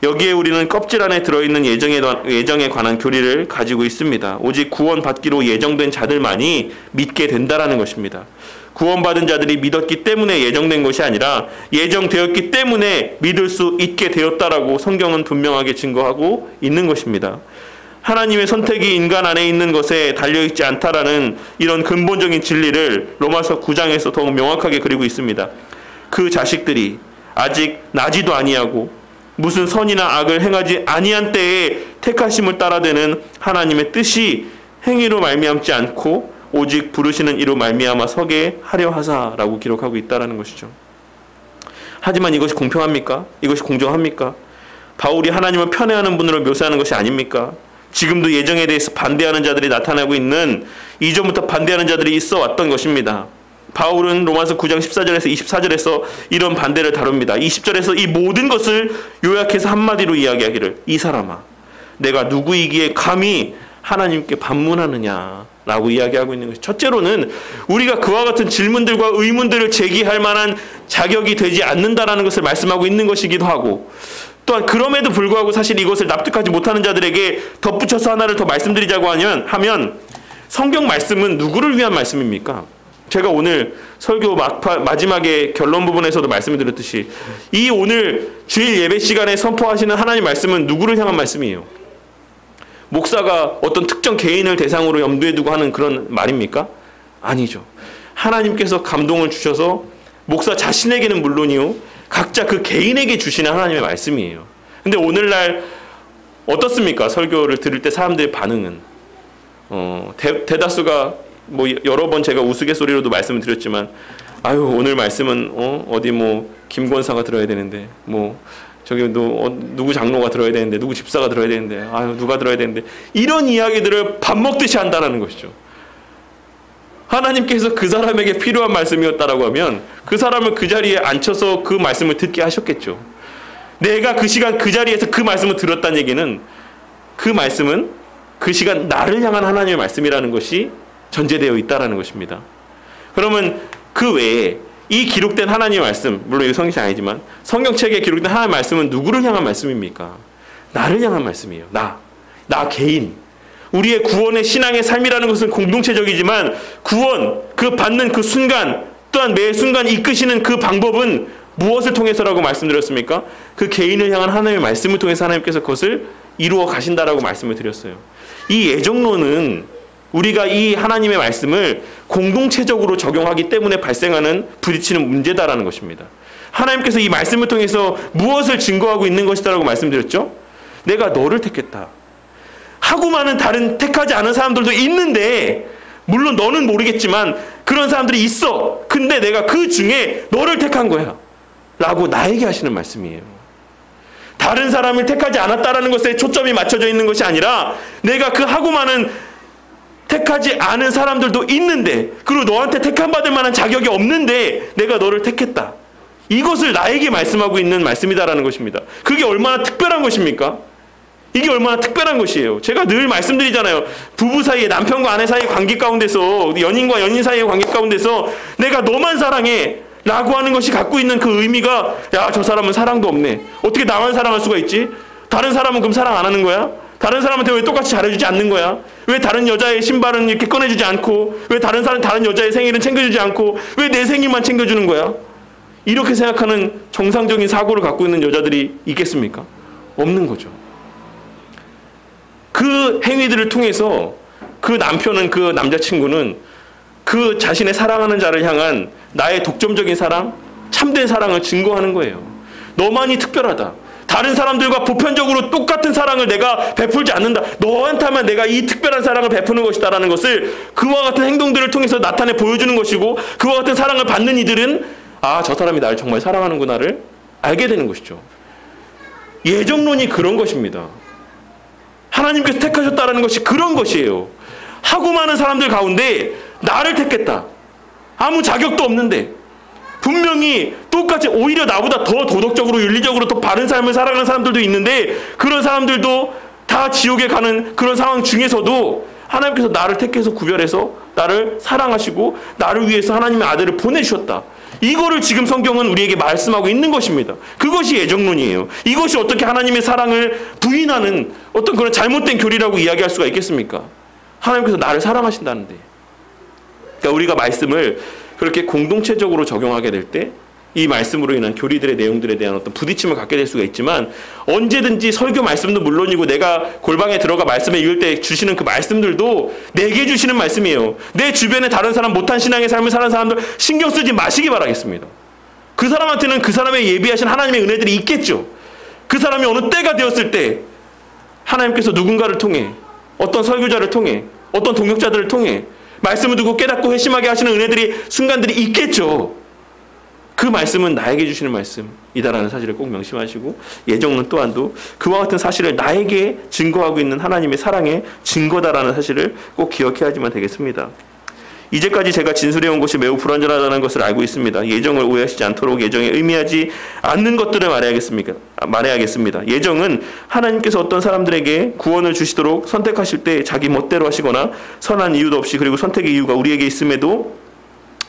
여기에 우리는 껍질 안에 들어있는 예정에 관한 교리를 가지고 있습니다. 오직 구원받기로 예정된 자들만이 믿게 된다라는 것입니다. 구원받은 자들이 믿었기 때문에 예정된 것이 아니라 예정되었기 때문에 믿을 수 있게 되었다라고 성경은 분명하게 증거하고 있는 것입니다. 하나님의 선택이 인간 안에 있는 것에 달려있지 않다라는 이런 근본적인 진리를 로마서 9장에서 더욱 명확하게 그리고 있습니다. 그 자식들이 아직 나지도 아니하고 무슨 선이나 악을 행하지 아니한 때에 택하심을 따라되는 하나님의 뜻이 행위로 말미암지 않고 오직 부르시는 이로 말미암아 서게 하려 하사라고 기록하고 있다라는 것이죠. 하지만 이것이 공평합니까? 이것이 공정합니까? 바울이 하나님을 편애하는 분으로 묘사하는 것이 아닙니까? 지금도 예정에 대해서 반대하는 자들이 나타나고 있는, 이전부터 반대하는 자들이 있어 왔던 것입니다. 바울은 로마서 9장 14절에서 24절에서 이런 반대를 다룹니다. 20절에서 이 모든 것을 요약해서 한마디로 이야기하기를, 이 사람아 내가 누구이기에 감히 하나님께 반문하느냐라고 이야기하고 있는 것이, 첫째로는 우리가 그와 같은 질문들과 의문들을 제기할 만한 자격이 되지 않는다라는 것을 말씀하고 있는 것이기도 하고, 또한 그럼에도 불구하고 사실 이것을 납득하지 못하는 자들에게 덧붙여서 하나를 더 말씀드리자고 하면 성경 말씀은 누구를 위한 말씀입니까? 제가 오늘 설교 마지막에 결론 부분에서도 말씀을 드렸듯이 이 오늘 주일 예배 시간에 선포하시는 하나님 말씀은 누구를 향한 말씀이에요? 목사가 어떤 특정 개인을 대상으로 염두에 두고 하는 그런 말입니까? 아니죠. 하나님께서 감동을 주셔서 목사 자신에게는 물론이요, 각자 그 개인에게 주시는 하나님의 말씀이에요. 근데 오늘날 어떻습니까? 설교를 들을 때 사람들의 반응은 대다수가 뭐 여러 번 제가 우스갯소리로도 말씀을 드렸지만, 아유 오늘 말씀은 어디 뭐 김권사가 들어야 되는데, 뭐 저기 누구 장로가 들어야 되는데, 누구 집사가 들어야 되는데, 아유 누가 들어야 되는데, 이런 이야기들을 밥 먹듯이 한다라는 것이죠. 하나님께서 그 사람에게 필요한 말씀이었다라고 하면 그 사람을 그 자리에 앉혀서 그 말씀을 듣게 하셨겠죠. 내가 그 시간 그 자리에서 그 말씀을 들었다는 얘기는 그 말씀은 그 시간 나를 향한 하나님의 말씀이라는 것이 전제되어 있다라는 것입니다. 그러면 그 외에 이 기록된 하나님의 말씀, 물론 이거 성경이 아니지만 성경책에 기록된 하나님의 말씀은 누구를 향한 말씀입니까? 나를 향한 말씀이에요. 나 개인. 우리의 구원의 신앙의 삶이라는 것은 공동체적이지만 구원, 그 받는 그 순간, 또한 매 순간 이끄시는 그 방법은 무엇을 통해서라고 말씀드렸습니까? 그 개인을 향한 하나님의 말씀을 통해서 하나님께서 그것을 이루어 가신다라고 말씀을 드렸어요. 이 예정론은 우리가 이 하나님의 말씀을 공동체적으로 적용하기 때문에 발생하는 부딪히는 문제다라는 것입니다. 하나님께서 이 말씀을 통해서 무엇을 증거하고 있는 것이다라고 말씀드렸죠? 내가 너를 택했다. 하고 많은 다른 택하지 않은 사람들도 있는데, 물론 너는 모르겠지만 그런 사람들이 있어. 근데 내가 그 중에 너를 택한 거야 라고 나에게 하시는 말씀이에요. 다른 사람을 택하지 않았다라는 것에 초점이 맞춰져 있는 것이 아니라, 내가 그 하고 많은 택하지 않은 사람들도 있는데, 그리고 너한테 택함 받을 만한 자격이 없는데 내가 너를 택했다. 이것을 나에게 말씀하고 있는 말씀이다라는 것입니다. 그게 얼마나 특별한 것입니까? 이게 얼마나 특별한 것이에요. 제가 늘 말씀드리잖아요. 부부 사이에, 남편과 아내 사이의 관계 가운데서, 연인과 연인 사이의 관계 가운데서 내가 너만 사랑해 라고 하는 것이 갖고 있는 그 의미가, 야, 저 사람은 사랑도 없네. 어떻게 나만 사랑할 수가 있지? 다른 사람은 그럼 사랑 안 하는 거야? 다른 사람한테 왜 똑같이 잘해주지 않는 거야? 왜 다른 여자의 신발은 이렇게 꺼내주지 않고, 왜 다른 여자의 생일은 챙겨주지 않고, 왜 내 생일만 챙겨주는 거야? 이렇게 생각하는 정상적인 사고를 갖고 있는 여자들이 있겠습니까? 없는 거죠. 그 행위들을 통해서 그 남편은, 그 남자친구는 그 자신의 사랑하는 자를 향한 나의 독점적인 사랑, 참된 사랑을 증거하는 거예요. 너만이 특별하다. 다른 사람들과 보편적으로 똑같은 사랑을 내가 베풀지 않는다. 너한테만 내가 이 특별한 사랑을 베푸는 것이다라는 것을 그와 같은 행동들을 통해서 나타내 보여주는 것이고, 그와 같은 사랑을 받는 이들은, 아, 저 사람이 나를 정말 사랑하는구나를 알게 되는 것이죠. 예정론이 그런 것입니다. 하나님께서 택하셨다는 것이 그런 것이에요. 하고 많은 사람들 가운데 나를 택했다. 아무 자격도 없는데, 분명히 똑같이 오히려 나보다 더 도덕적으로, 윤리적으로 더 바른 삶을 살아가는 사람들도 있는데, 그런 사람들도 다 지옥에 가는 그런 상황 중에서도 하나님께서 나를 택해서 구별해서 나를 사랑하시고 나를 위해서 하나님의 아들을 보내주셨다. 이거를 지금 성경은 우리에게 말씀하고 있는 것입니다. 그것이 예정론이에요. 이것이 어떻게 하나님의 사랑을 부인하는 어떤 그런 잘못된 교리라고 이야기할 수가 있겠습니까? 하나님께서 나를 사랑하신다는데. 그러니까 우리가 말씀을 그렇게 공동체적으로 적용하게 될 때 이 말씀으로 인한 교리들의 내용들에 대한 어떤 부딪힘을 갖게 될 수가 있지만, 언제든지 설교 말씀도 물론이고 내가 골방에 들어가 말씀을 읽을 때 주시는 그 말씀들도 내게 주시는 말씀이에요. 내 주변에 다른 사람, 못한 신앙의 삶을 사는 사람들 신경 쓰지 마시기 바라겠습니다. 그 사람한테는 그 사람의 예비하신 하나님의 은혜들이 있겠죠. 그 사람이 어느 때가 되었을 때 하나님께서 누군가를 통해, 어떤 설교자를 통해, 어떤 동역자들을 통해 말씀을 두고 깨닫고 회심하게 하시는 은혜들이, 순간들이 있겠죠. 그 말씀은 나에게 주시는 말씀이다라는 사실을 꼭 명심하시고, 예정론 또한도 그와 같은 사실을 나에게 증거하고 있는 하나님의 사랑의 증거다라는 사실을 꼭 기억해야지만 되겠습니다. 이제까지 제가 진술해온 것이 매우 불완전하다는 것을 알고 있습니다. 예정을 오해하시지 않도록 예정에 의미하지 않는 것들을 말해야겠습니다. 예정은 하나님께서 어떤 사람들에게 구원을 주시도록 선택하실 때 자기 멋대로 하시거나 선한 이유도 없이, 그리고 선택의 이유가 우리에게 있음에도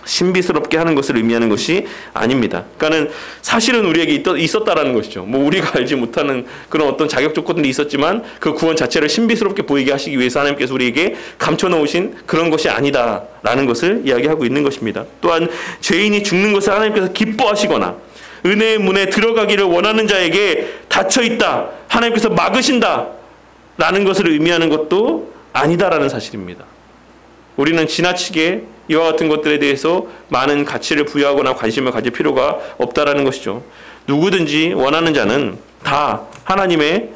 신비스럽게 하는 것을 의미하는 것이 아닙니다. 그러니까는 사실은 우리에게 있었다라는 것이죠. 뭐 우리가 알지 못하는 그런 어떤 자격 조건들이 있었지만 그 구원 자체를 신비스럽게 보이게 하시기 위해서 하나님께서 우리에게 감춰놓으신 그런 것이 아니다라는 것을 이야기하고 있는 것입니다. 또한 죄인이 죽는 것을 하나님께서 기뻐하시거나 은혜의 문에 들어가기를 원하는 자에게 닫혀있다, 하나님께서 막으신다 라는 것을 의미하는 것도 아니다라는 사실입니다. 우리는 지나치게 이와 같은 것들에 대해서 많은 가치를 부여하거나 관심을 가질 필요가 없다라는 것이죠. 누구든지 원하는 자는 다 하나님의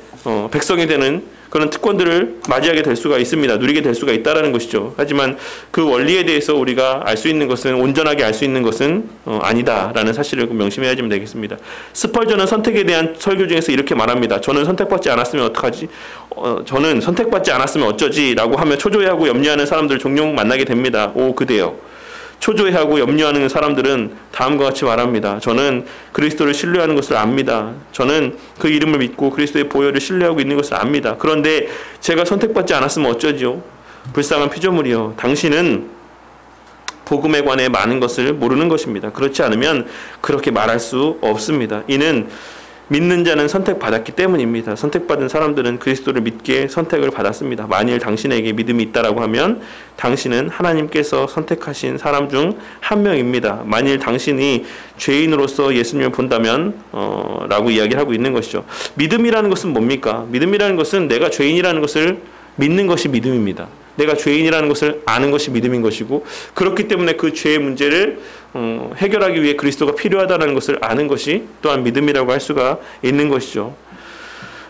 백성이 되는 그런 특권들을 맞이하게 될 수가 있습니다. 누리게 될 수가 있다라는 것이죠. 하지만 그 원리에 대해서 우리가 알 수 있는 것은, 온전하게 알 수 있는 것은 아니다라는 사실을 명심해야 되겠습니다. 스펄전은 선택에 대한 설교 중에서 이렇게 말합니다. 저는 선택받지 않았으면 어떡하지? 저는 선택받지 않았으면 어쩌지? 라고 하며 초조해하고 염려하는 사람들을 종종 만나게 됩니다. 오, 그대요. 초조해하고 염려하는 사람들은 다음과 같이 말합니다. 저는 그리스도를 신뢰하는 것을 압니다. 저는 그 이름을 믿고 그리스도의 보혈을 신뢰하고 있는 것을 압니다. 그런데 제가 선택받지 않았으면 어쩌지요? 불쌍한 피조물이요. 당신은 복음에 관해 많은 것을 모르는 것입니다. 그렇지 않으면 그렇게 말할 수 없습니다. 이는 믿는 자는 선택받았기 때문입니다. 선택받은 사람들은 그리스도를 믿게 선택을 받았습니다. 만일 당신에게 믿음이 있다라고 하면 당신은 하나님께서 선택하신 사람 중 한 명입니다. 만일 당신이 죄인으로서 예수님을 본다면 라고 이야기를 하고 있는 것이죠. 믿음이라는 것은 뭡니까? 믿음이라는 것은 내가 죄인이라는 것을 믿는 것이 믿음입니다. 내가 죄인이라는 것을 아는 것이 믿음인 것이고, 그렇기 때문에 그 죄의 문제를 해결하기 위해 그리스도가 필요하다는 것을 아는 것이 또한 믿음이라고 할 수가 있는 것이죠.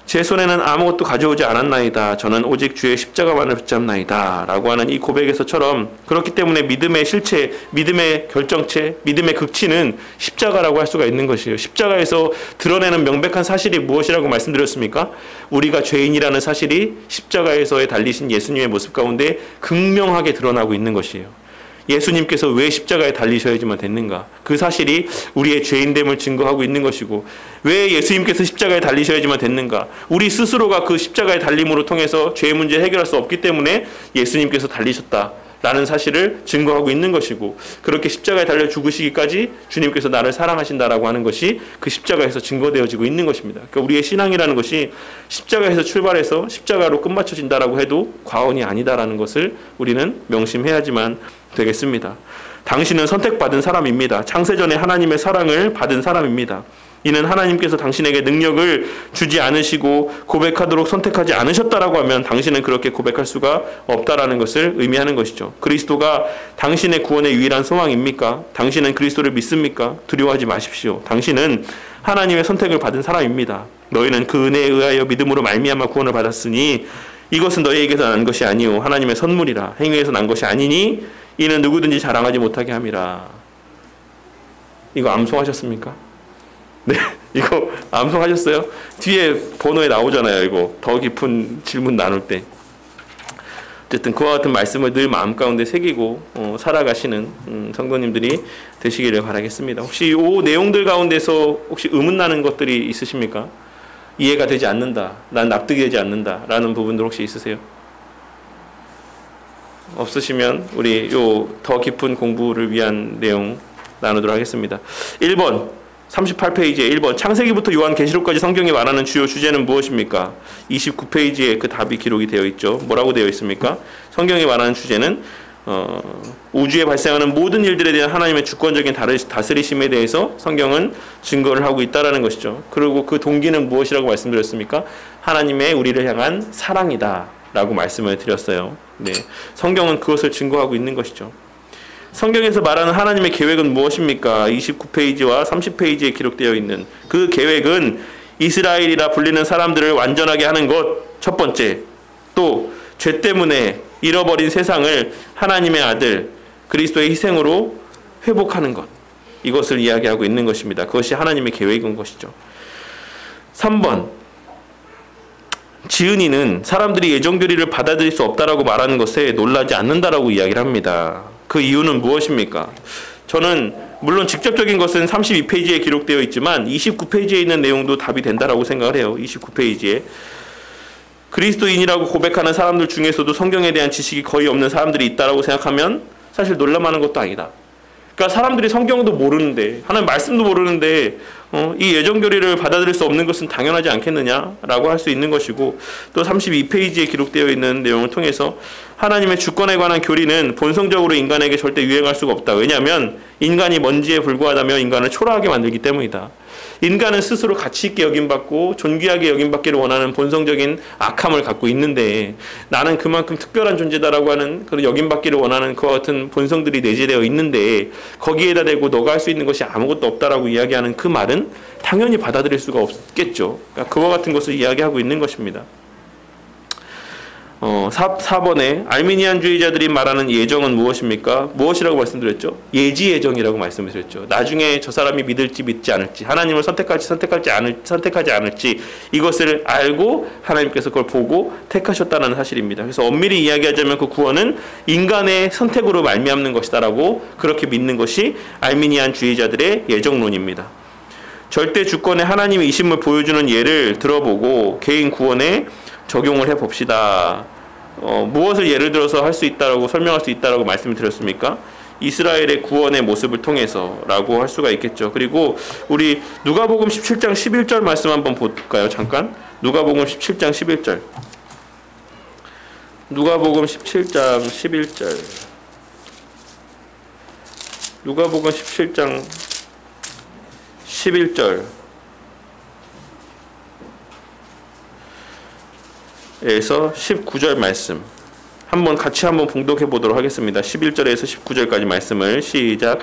제 손에는 아무것도 가져오지 않았나이다. 저는 오직 주의 십자가만을 붙잡나이다. 라고 하는 이 고백에서처럼, 그렇기 때문에 믿음의 실체, 믿음의 결정체, 믿음의 극치는 십자가라고 할 수가 있는 것이에요. 십자가에서 드러내는 명백한 사실이 무엇이라고 말씀드렸습니까? 우리가 죄인이라는 사실이 십자가에서의 달리신 예수님의 모습 가운데 극명하게 드러나고 있는 것이에요. 예수님께서 왜 십자가에 달리셔야지만 됐는가? 그 사실이 우리의 죄인됨을 증거하고 있는 것이고, 왜 예수님께서 십자가에 달리셔야지만 됐는가? 우리 스스로가 그 십자가의 달림으로 통해서 죄의 문제를 해결할 수 없기 때문에 예수님께서 달리셨다라는 사실을 증거하고 있는 것이고, 그렇게 십자가에 달려 죽으시기까지 주님께서 나를 사랑하신다라고 하는 것이 그 십자가에서 증거되어지고 있는 것입니다. 그러니까 우리의 신앙이라는 것이 십자가에서 출발해서 십자가로 끝마쳐진다라고 해도 과언이 아니다라는 것을 우리는 명심해야지만 되겠습니다. 당신은 선택받은 사람입니다. 창세전에 하나님의 사랑을 받은 사람입니다. 이는 하나님께서 당신에게 능력을 주지 않으시고 고백하도록 선택하지 않으셨다라고 하면 당신은 그렇게 고백할 수가 없다라는 것을 의미하는 것이죠. 그리스도가 당신의 구원의 유일한 소망입니까? 당신은 그리스도를 믿습니까? 두려워하지 마십시오. 당신은 하나님의 선택을 받은 사람입니다. 너희는 그 은혜에 의하여 믿음으로 말미암아 구원을 받았으니 이것은 너희에게서 난 것이 아니요 하나님의 선물이라. 행위에서 난 것이 아니니 이는 누구든지 자랑하지 못하게 함이라. 이거 암송하셨습니까? 네, 이거 암송하셨어요? 뒤에 번호에 나오잖아요. 이거 더 깊은 질문 나눌 때. 어쨌든 그와 같은 말씀을 늘 마음 가운데 새기고 살아가시는 성도님들이 되시기를 바라겠습니다. 혹시 이 내용들 가운데서 혹시 의문나는 것들이 있으십니까? 이해가 되지 않는다, 난 납득이 되지 않는다 라는 부분들 혹시 있으세요? 없으시면 우리 요 더 깊은 공부를 위한 내용 나누도록 하겠습니다. 1번 38페이지에 1번 창세기부터 요한계시록까지 성경이 말하는 주요 주제는 무엇입니까? 29페이지에 그 답이 기록이 되어 있죠. 뭐라고 되어 있습니까? 성경이 말하는 주제는 우주에 발생하는 모든 일들에 대한 하나님의 주권적인 다스리심에 대해서 성경은 증거를 하고 있다는 것이죠. 그리고 그 동기는 무엇이라고 말씀드렸습니까? 하나님의 우리를 향한 사랑이다 라고 말씀을 드렸어요. 네, 성경은 그것을 증거하고 있는 것이죠. 성경에서 말하는 하나님의 계획은 무엇입니까? 29페이지와 30페이지에 기록되어 있는 그 계획은 이스라엘이라 불리는 사람들을 완전하게 하는 것, 첫 번째. 또 죄 때문에 잃어버린 세상을 하나님의 아들 그리스도의 희생으로 회복하는 것, 이것을 이야기하고 있는 것입니다. 그것이 하나님의 계획인 것이죠. 3번 지은이는 사람들이 예정교리를 받아들일 수 없다라고 말하는 것에 놀라지 않는다라고 이야기를 합니다. 그 이유는 무엇입니까? 저는 물론 직접적인 것은 32페이지에 기록되어 있지만 29페이지에 있는 내용도 답이 된다라고 생각을 해요. 29페이지에 그리스도인이라고 고백하는 사람들 중에서도 성경에 대한 지식이 거의 없는 사람들이 있다라고 생각하면 사실 놀랄만한 것도 아니다. 그러니까 사람들이 성경도 모르는데, 하나님 말씀도 모르는데 이 예정교리를 받아들일 수 없는 것은 당연하지 않겠느냐라고 할 수 있는 것이고, 또 32페이지에 기록되어 있는 내용을 통해서 하나님의 주권에 관한 교리는 본성적으로 인간에게 절대 유행할 수가 없다. 왜냐하면 인간이 먼지에 불과하다며 인간을 초라하게 만들기 때문이다. 인간은 스스로 가치 있게 여김받고 존귀하게 여김받기를 원하는 본성적인 악함을 갖고 있는데, 나는 그만큼 특별한 존재다라고 하는 그런 여김받기를 원하는 그와 같은 본성들이 내재되어 있는데, 거기에다 대고 너가 할 수 있는 것이 아무것도 없다라고 이야기하는 그 말은 당연히 받아들일 수가 없겠죠. 그러니까 그와 같은 것을 이야기하고 있는 것입니다. 4번에 알미니안주의자들이 말하는 예정은 무엇입니까? 무엇이라고 말씀드렸죠? 예지 예정이라고 말씀을 드렸죠. 나중에 저 사람이 믿을지 믿지 않을지, 하나님을 선택하지 않을지 이것을 알고 하나님께서 그걸 보고 택하셨다는 사실입니다. 그래서 엄밀히 이야기하자면 그 구원은 인간의 선택으로 말미암는 것이다라고 그렇게 믿는 것이 알미니안주의자들의 예정론입니다. 절대 주권의 하나님의 이심을 보여주는 예를 들어보고 개인 구원에 적용을 해봅시다. 무엇을 예를 들어서 할 수 있다라고 설명할 수 있다라고 말씀을 드렸습니까? 이스라엘의 구원의 모습을 통해서라고 할 수가 있겠죠. 그리고 우리 누가복음 17장 11절 말씀 한번 볼까요? 잠깐. 누가복음 17장 11절. 누가복음 17장 11절. 누가복음 17장 11절. 에서 19절 말씀 한번 같이 한번 봉독해 보도록 하겠습니다. 11절에서 19절까지 말씀을 시작.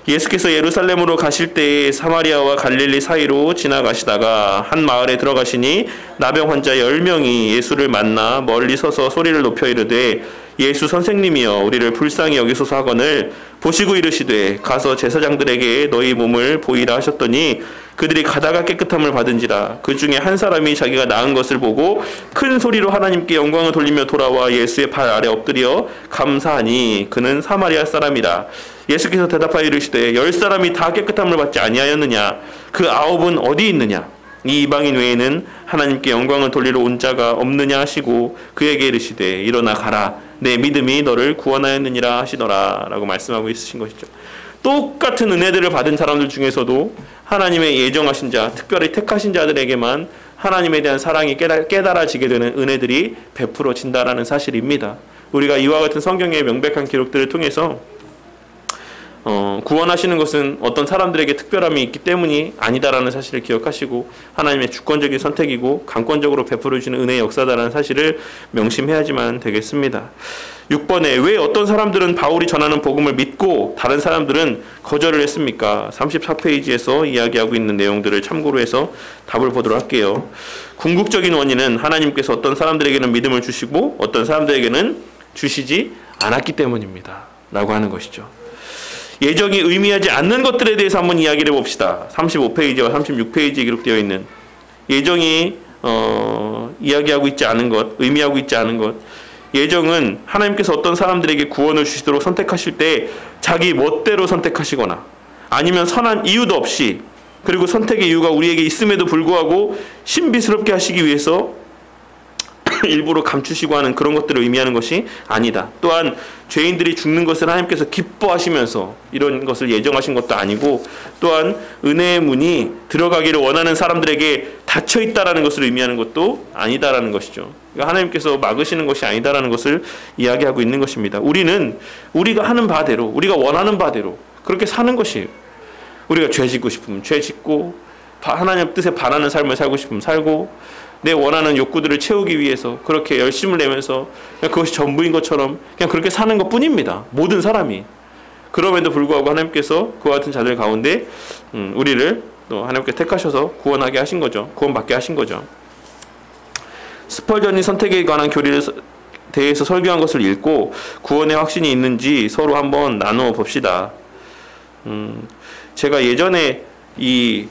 예수께서 예루살렘으로 가실 때에 사마리아와 갈릴리 사이로 지나가시다가 한 마을에 들어가시니 나병 환자 10명이 예수를 만나 멀리 서서 소리를 높여 이르되 예수 선생님이여 우리를 불쌍히 여기소서 하거늘 보시고 이르시되 가서 제사장들에게 너희 몸을 보이라 하셨더니 그들이 가다가 깨끗함을 받은지라. 그 중에 한 사람이 자기가 나은 것을 보고 큰 소리로 하나님께 영광을 돌리며 돌아와 예수의 발 아래 엎드려 감사하니 그는 사마리아 사람이라. 예수께서 대답하여 이르시되 10사람이 다 깨끗함을 받지 아니하였느냐? 그 9은 어디 있느냐? 이 이방인 외에는 하나님께 영광을 돌리러 온 자가 없느냐 하시고 그에게 이르시되 일어나 가라. 내 믿음이 너를 구원하였느니라 하시더라. 라고 말씀하고 있으신 것이죠. 똑같은 은혜들을 받은 사람들 중에서도 하나님의 예정하신 자, 특별히 택하신 자들에게만 하나님에 대한 사랑이 깨달아지게 되는 은혜들이 베풀어진다라는 사실입니다. 우리가 이와 같은 성경의 명백한 기록들을 통해서 구원하시는 것은 어떤 사람들에게 특별함이 있기 때문이 아니다라는 사실을 기억하시고 하나님의 주권적인 선택이고 강권적으로 베풀어주는 은혜의 역사다라는 사실을 명심해야지만 되겠습니다. 6번에 왜 어떤 사람들은 바울이 전하는 복음을 믿고 다른 사람들은 거절을 했습니까? 34페이지에서 이야기하고 있는 내용들을 참고로 해서 답을 보도록 할게요. 궁극적인 원인은 하나님께서 어떤 사람들에게는 믿음을 주시고 어떤 사람들에게는 주시지 않았기 때문입니다. 라고 하는 것이죠. 예정이 의미하지 않는 것들에 대해서 한번 이야기를 해봅시다. 35페이지와 36페이지에 기록되어 있는 예정이 이야기하고 있지 않은 것, 의미하고 있지 않은 것. 예정은 하나님께서 어떤 사람들에게 구원을 주시도록 선택하실 때 자기 멋대로 선택하시거나 아니면 선한 이유도 없이 그리고 선택의 이유가 우리에게 있음에도 불구하고 신비스럽게 하시기 위해서 일부러 감추시고 하는 그런 것들을 의미하는 것이 아니다. 또한 죄인들이 죽는 것을 하나님께서 기뻐하시면서 이런 것을 예정하신 것도 아니고 또한 은혜의 문이 들어가기를 원하는 사람들에게 닫혀 있다라는 것을 의미하는 것도 아니다라는 것이죠. 그러니까 하나님께서 막으시는 것이 아니다라는 것을 이야기하고 있는 것입니다. 우리는 우리가 하는 바대로 우리가 원하는 바대로 그렇게 사는 것이에요. 우리가 죄 짓고 싶으면 죄 짓고 하나님 뜻에 반하는 삶을 살고 싶으면 살고 내 원하는 욕구들을 채우기 위해서 그렇게 열심을 내면서 그냥 그것이 전부인 것처럼 그냥 그렇게 사는 것 뿐입니다. 모든 사람이. 그럼에도 불구하고 하나님께서 그와 같은 자들 가운데 우리를 또 하나님께 택하셔서 구원하게 하신 거죠. 구원받게 하신 거죠. 스펄전이 선택에 관한 교리를 대해서 설교한 것을 읽고 구원의 확신이 있는지 서로 한번 나누어 봅시다. 제가 예전에 이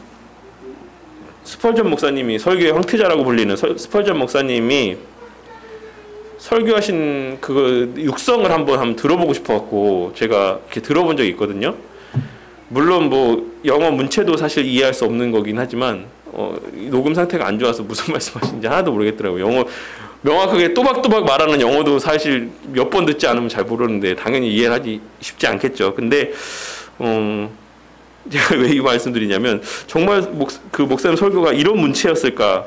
스펄전 목사님이 설교의 황태자라고 불리는 스펄전 목사님이 설교하신 그 육성을 한번 들어보고 싶어갖고 제가 이렇게 들어본 적이 있거든요. 물론 뭐 영어 문체도 사실 이해할 수 없는 거긴 하지만 녹음 상태가 안 좋아서 무슨 말씀하시는지 하나도 모르겠더라고요. 영어 명확하게 또박또박 말하는 영어도 사실 몇 번 듣지 않으면 잘 모르는데 당연히 이해를 하기 쉽지 않겠죠. 근데 제가 왜 이 말씀드리냐면 정말 그 목사님 설교가 이런 문체였을까?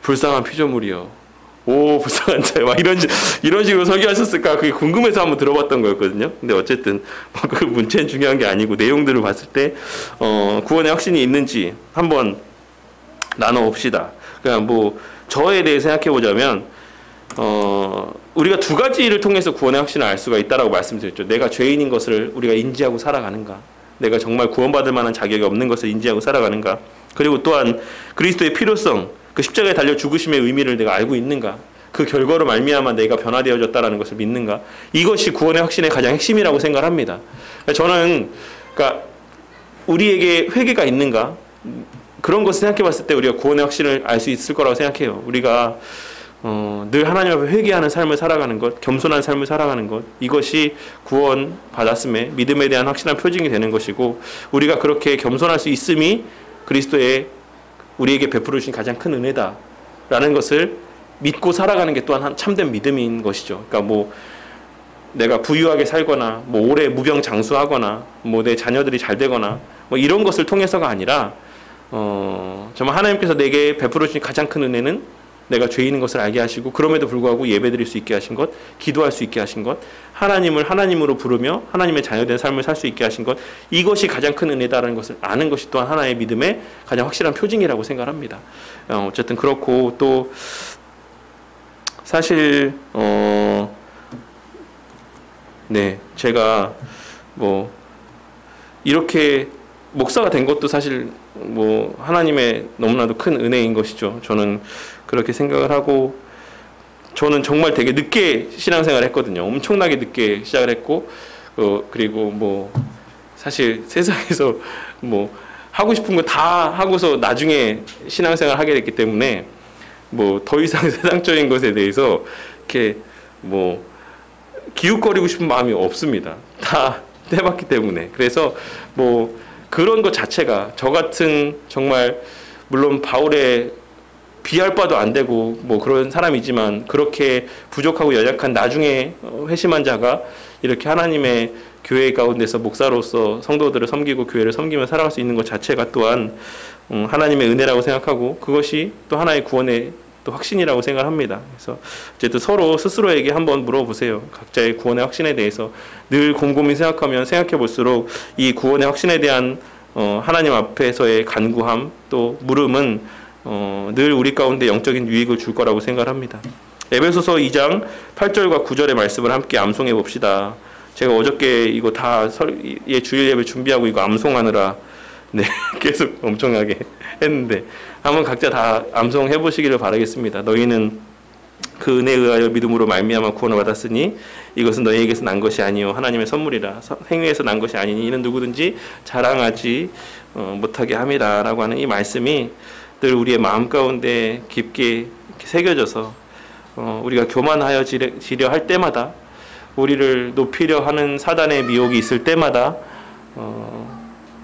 불쌍한 피조물이요. 오 불쌍한 자요. 막 이런 식으로 설교하셨을까? 그게 궁금해서 한번 들어봤던 거였거든요. 근데 어쨌든 그 문체는 중요한 게 아니고 내용들을 봤을 때 구원의 확신이 있는지 한번 나눠봅시다. 그냥 뭐 저에 대해 생각해 보자면 우리가 두 가지를 통해서 구원의 확신을 알 수가 있다라고 말씀드렸죠. 내가 죄인인 것을 우리가 인지하고 살아가는가? 내가 정말 구원받을 만한 자격이 없는 것을 인지하고 살아가는가? 그리고 또한 그리스도의 필요성, 그 십자가에 달려 죽으심의 의미를 내가 알고 있는가? 그 결과로 말미암아 내가 변화되어졌다라는 것을 믿는가? 이것이 구원의 확신의 가장 핵심이라고 생각을 합니다. 저는 그러니까 우리에게 회개가 있는가? 그런 것을 생각해 봤을 때 우리가 구원의 확신을 알 수 있을 거라고 생각해요. 우리가 늘 하나님 앞에 회개하는 삶을 살아가는 것, 겸손한 삶을 살아가는 것, 이것이 구원 받았음에 믿음에 대한 확실한 표징이 되는 것이고 우리가 그렇게 겸손할 수 있음이 그리스도의 우리에게 베풀어 주신 가장 큰 은혜다라는 것을 믿고 살아가는 게 또한 참된 믿음인 것이죠. 그러니까 뭐 내가 부유하게 살거나 뭐 오래 무병장수하거나 뭐 내 자녀들이 잘 되거나 뭐 이런 것을 통해서가 아니라 정말 하나님께서 내게 베풀어 주신 가장 큰 은혜는 내가 죄인인 것을 알게 하시고 그럼에도 불구하고 예배드릴 수 있게 하신 것, 기도할 수 있게 하신 것, 하나님을 하나님으로 부르며 하나님의 자녀된 삶을 살 수 있게 하신 것, 이것이 가장 큰 은혜다라는 것을 아는 것이 또한 하나의 믿음의 가장 확실한 표징이라고 생각합니다. 어쨌든 그렇고 또 사실 네, 제가 뭐 이렇게 목사가 된 것도 사실 뭐 하나님의 너무나도 큰 은혜인 것이죠. 저는 그렇게 생각을 하고, 저는 정말 되게 늦게 신앙생활을 했거든요. 엄청나게 늦게 시작을 했고, 그리고 뭐 사실 세상에서 뭐 하고 싶은 거 다 하고서 나중에 신앙생활을 하게 됐기 때문에 뭐 더 이상 세상적인 것에 대해서 이렇게 뭐 기웃거리고 싶은 마음이 없습니다. 다 해봤기 때문에. 그래서 뭐 그런 것 자체가 저 같은 정말 물론 바울의 비할 바도 안 되고 뭐 그런 사람이지만 그렇게 부족하고 연약한 나중에 회심한 자가 이렇게 하나님의 교회 가운데서 목사로서 성도들을 섬기고 교회를 섬기며 살아갈 수 있는 것 자체가 또한 하나님의 은혜라고 생각하고, 그것이 또 하나의 구원의 또 확신이라고 생각합니다. 그래서 어쨌든 서로 스스로에게 한번 물어보세요. 각자의 구원의 확신에 대해서 늘 곰곰이 생각해 볼수록 이 구원의 확신에 대한 하나님 앞에서의 간구함, 또 물음은 늘 우리 가운데 영적인 유익을 줄 거라고 생각합니다. 에베소서 2장 8절과 9절의 말씀을 함께 암송해 봅시다. 제가 어저께 이거 다 주일 예배 준비하고 이거 암송하느라 네, 계속 엄청나게 했는데 한번 각자 다 암송해 보시기를 바라겠습니다. 너희는 그 은혜에 의하여 믿음으로 말미암아 구원을 받았으니 이것은 너희에게서 난 것이 아니요 하나님의 선물이라. 행위에서 난 것이 아니니 이는 누구든지 자랑하지 못하게 함이라 라고 하는 이 말씀이 늘 우리의 마음 가운데 깊게 새겨져서 우리가 교만하여 지려 할 때마다, 우리를 높이려 하는 사단의 미혹이 있을 때마다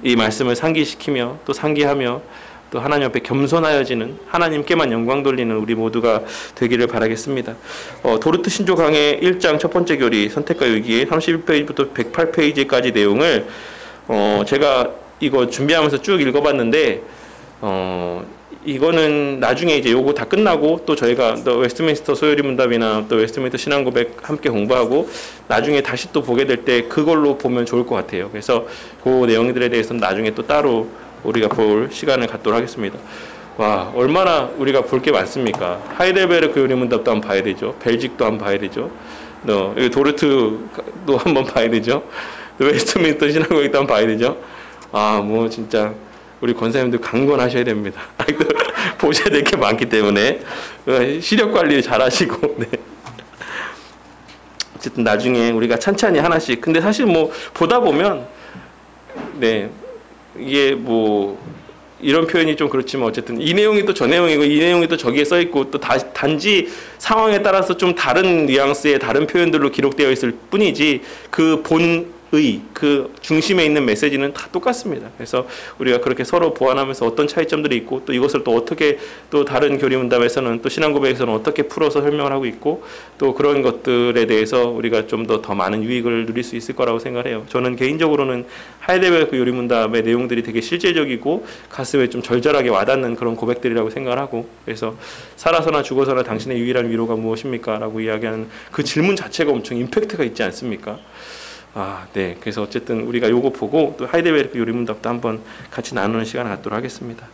이 말씀을 상기시키며 또 상기하며 또 하나님 앞에 겸손하여지는, 하나님께만 영광 돌리는 우리 모두가 되기를 바라겠습니다. 도르트 신조 강의 1장 첫 번째 교리 선택과 유기의 31페이지부터 108페이지까지 내용을 제가 이거 준비하면서 쭉 읽어봤는데 이거는 나중에 이제 요거 다 끝나고 또 저희가 또 웨스트민스터 소요리 문답이나 또 웨스트민스터 신앙고백 함께 공부하고 나중에 다시 또 보게 될 때 그걸로 보면 좋을 것 같아요. 그래서 그 내용들에 대해서는 나중에 또 따로 우리가 볼 시간을 갖도록 하겠습니다. 와, 얼마나 우리가 볼 게 많습니까? 하이델베르크 요리 문답도 한번 봐야 되죠. 벨직도 한번 봐야 되죠. 도르트도 한번 봐야 되죠. 웨스트민스터 신앙고백도 한번 봐야 되죠. 아, 뭐 진짜 우리 권사님들 강건하셔야 됩니다. 보셔야 될 게 많기 때문에 시력 관리 잘 하시고. 네. 어쨌든 나중에 우리가 찬찬히 하나씩. 근데 사실 뭐 보다 보면 네, 이게 뭐 이런 표현이 좀 그렇지만 어쨌든 이 내용이 또 저 내용이고 이 내용이 또 저기에 써 있고 또 단지 상황에 따라서 좀 다른 뉘앙스의 다른 표현들로 기록되어 있을 뿐이지 그 그 중심에 있는 메시지는 다 똑같습니다. 그래서 우리가 그렇게 서로 보완하면서 어떤 차이점들이 있고 또 이것을 또 어떻게 또 다른 교리 문답에서는 또 신앙고백에서는 어떻게 풀어서 설명을 하고 있고 또 그런 것들에 대해서 우리가 좀 더 많은 유익을 누릴 수 있을 거라고 생각해요. 저는 개인적으로는 하이델베르크 요리 문답의 내용들이 되게 실제적이고 가슴에 좀 절절하게 와닿는 그런 고백들이라고 생각을 하고, 그래서 살아서나 죽어서나 당신의 유일한 위로가 무엇입니까? 라고 이야기하는 그 질문 자체가 엄청 임팩트가 있지 않습니까? 아, 네. 그래서 어쨌든 우리가 요거 보고 또 하이델베르크 요리 문답도 한번 같이 나누는 시간을 갖도록 하겠습니다.